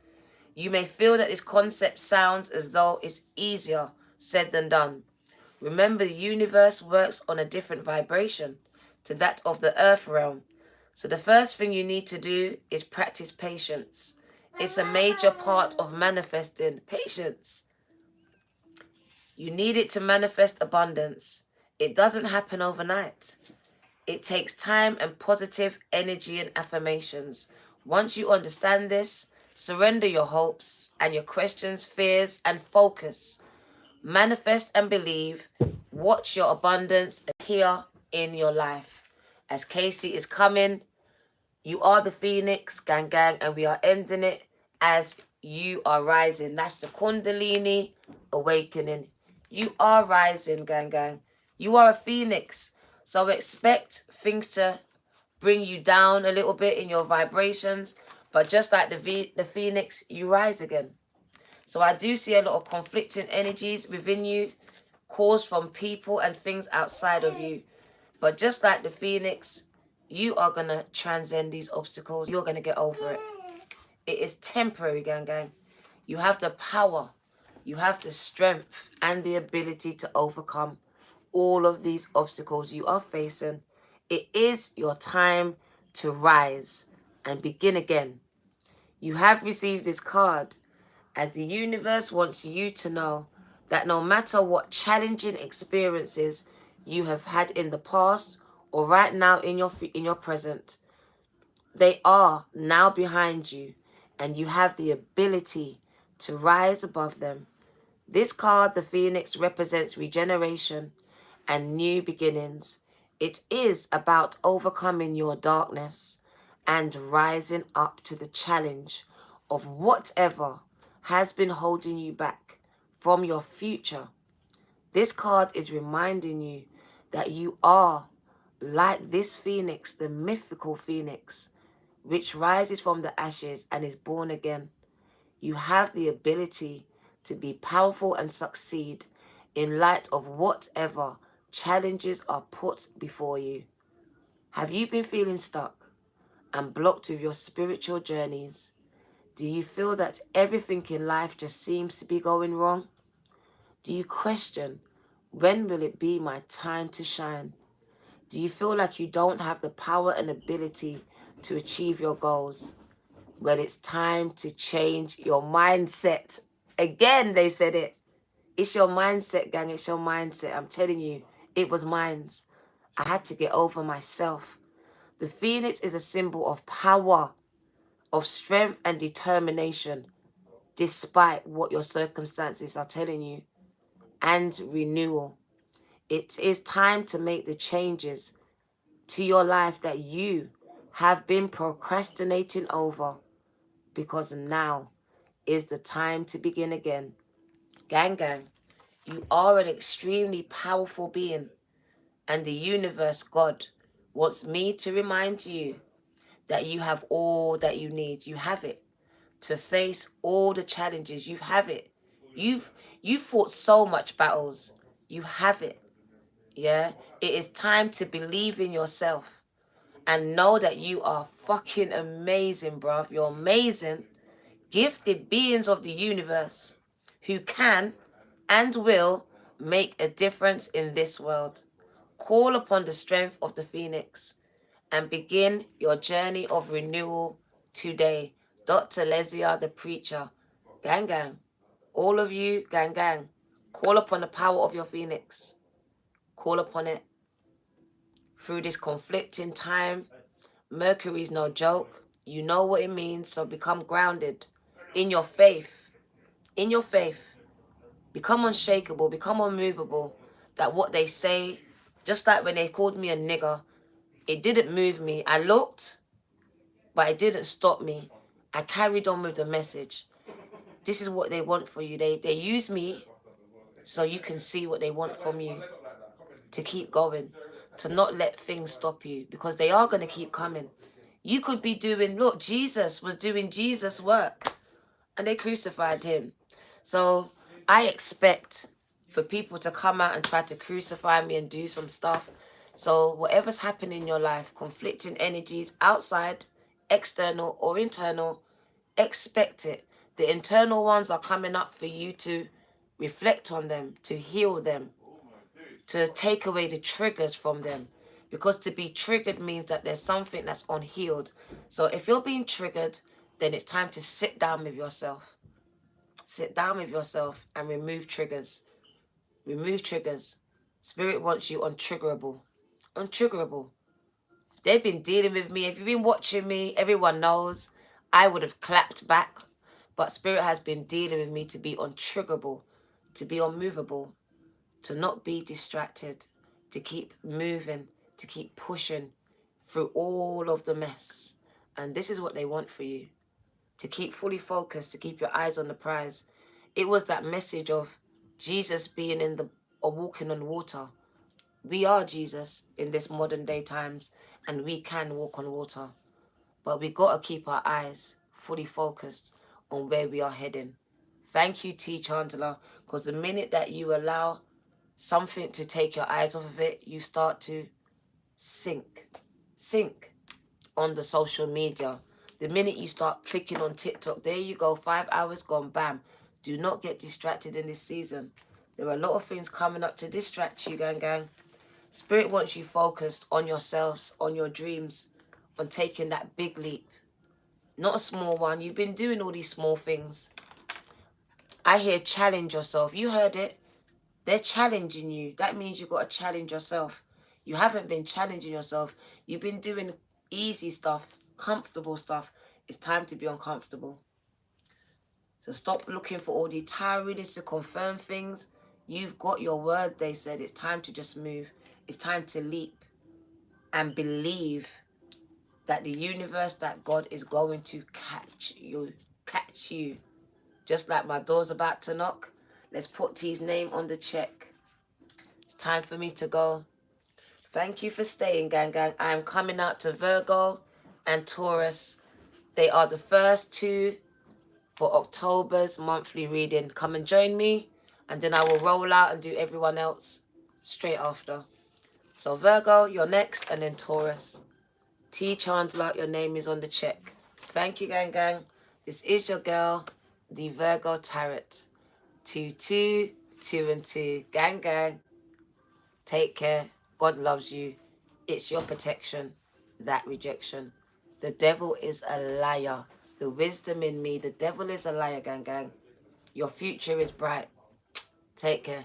You may feel that this concept sounds as though it's easier said than done. Remember, the universe works on a different vibration to that of the earth realm. So the first thing you need to do is practice patience. It's a major part of manifesting. Patience. You need it to manifest abundance. It doesn't happen overnight. It takes time and positive energy and affirmations. Once you understand this, surrender your hopes and your questions, fears, and focus. Manifest and believe. Watch your abundance appear in your life. As Casey is coming, you are the phoenix, gang, and we are ending it as you are rising. That's the Kundalini awakening. You are rising, gang. You are a phoenix. So expect things to bring you down a little bit in your vibrations. But just like the phoenix, you rise again. So I do see a lot of conflicting energies within you, caused from people and things outside of you. But just like the phoenix, you are going to transcend these obstacles. You're going to get over it. It is temporary, gang. You have the power, you have the strength and the ability to overcome all of these obstacles you are facing. It is your time to rise and begin again. You have received this card as the universe wants you to know that no matter what challenging experiences you have had in the past or right now in your present, they are now behind you and you have the ability to rise above them. This card, the Phoenix, represents regeneration and new beginnings. It is about overcoming your darkness and rising up to the challenge of whatever has been holding you back from your future. This card is reminding you that you are like this phoenix, the mythical phoenix, which rises from the ashes and is born again. You have the ability to be powerful and succeed in light of whatever challenges are put before you. Have you been feeling stuck and blocked with your spiritual journeys? Do you feel that everything in life just seems to be going wrong? Do you question, when will it be my time to shine? Do you feel like you don't have the power and ability to achieve your goals? Well, it's time to change your mindset. Again, they said it. It's your mindset, gang. It's your mindset. I'm telling you, it was mine. I had to get over myself. The phoenix is a symbol of power, of strength and determination, despite what your circumstances are telling you, and renewal. It is time to make the changes to your life that you have been procrastinating over, because now is the time to begin again. Gang, you are an extremely powerful being, and the universe, God, wants me to remind you that you have all that you need. You have it to face all the challenges. You have it. You've fought so much battles. You have it. Yeah? It is time to believe in yourself and know that you are fucking amazing, bruv. You're amazing, gifted beings of the universe who can and will make a difference in this world. Call upon the strength of the phoenix and begin your journey of renewal today. Dr. Lesia, the preacher. Gang. All of you, gang. Call upon the power of your phoenix. Call upon it. Through this conflicting time, Mercury's no joke. You know what it means, so become grounded in your faith. In your faith. Become unshakable, become unmovable. That what they say, just like when they called me a nigger, it didn't move me. I looked, but it didn't stop me. I carried on with the message. This is what they want for you. They use me so you can see what they want from you. To keep going. To not let things stop you. Because they are going to keep coming. You could be doing, look, Jesus was doing Jesus' work. And they crucified him. So I expect for people to come out and try to crucify me and do some stuff. So whatever's happening in your life, conflicting energies outside, external or internal, expect it. The internal ones are coming up for you to reflect on them, to heal them, to take away the triggers from them. Because to be triggered means that there's something that's unhealed. So if you're being triggered, then it's time to sit down with yourself. Sit down with yourself and remove triggers. Remove triggers. Spirit wants you untriggerable. Untriggerable. They've been dealing with me. If you've been watching me, everyone knows I would have clapped back. But Spirit has been dealing with me to be untriggerable, to be unmovable, to not be distracted, to keep moving, to keep pushing through all of the mess. And this is what they want for you. To keep fully focused, to keep your eyes on the prize. It was that message of Jesus being in the or walking on water. We are Jesus in this modern day times, and we can walk on water. But we got to keep our eyes fully focused on where we are heading. Thank you, T. Chandler, because the minute that you allow something to take your eyes off of it, you start to sink on the social media. The minute you start clicking on TikTok, there you go, 5 hours gone, bam. Do not get distracted in this season. There are a lot of things coming up to distract you, gang. Spirit wants you focused on yourselves, on your dreams, on taking that big leap. Not a small one. You've been doing all these small things. I hear challenge yourself. You heard it. They're challenging you. That means you've got to challenge yourself. You haven't been challenging yourself. You've been doing easy stuff, comfortable stuff. It's time to be uncomfortable. So stop looking for all these tiredness to confirm things. You've got your word, they said. It's time to just move. It's time to leap and believe that the universe, that God is going to catch you. Just like my door's about to knock. Let's put T's name on the check. It's time for me to go. Thank you for staying, gang. I am coming out to Virgo and Taurus. They are the first two for October's monthly reading. Come and join me, and then I will roll out and do everyone else straight after. So Virgo, you're next, and then Taurus. T. Chandler, your name is on the check. Thank you, gang. This is your girl, the Virgo Tarot. 2, 2, 2 and 2. Gang. Take care. God loves you. It's your protection. That rejection. The devil is a liar. The wisdom in me. The devil is a liar, gang. Your future is bright. Take care.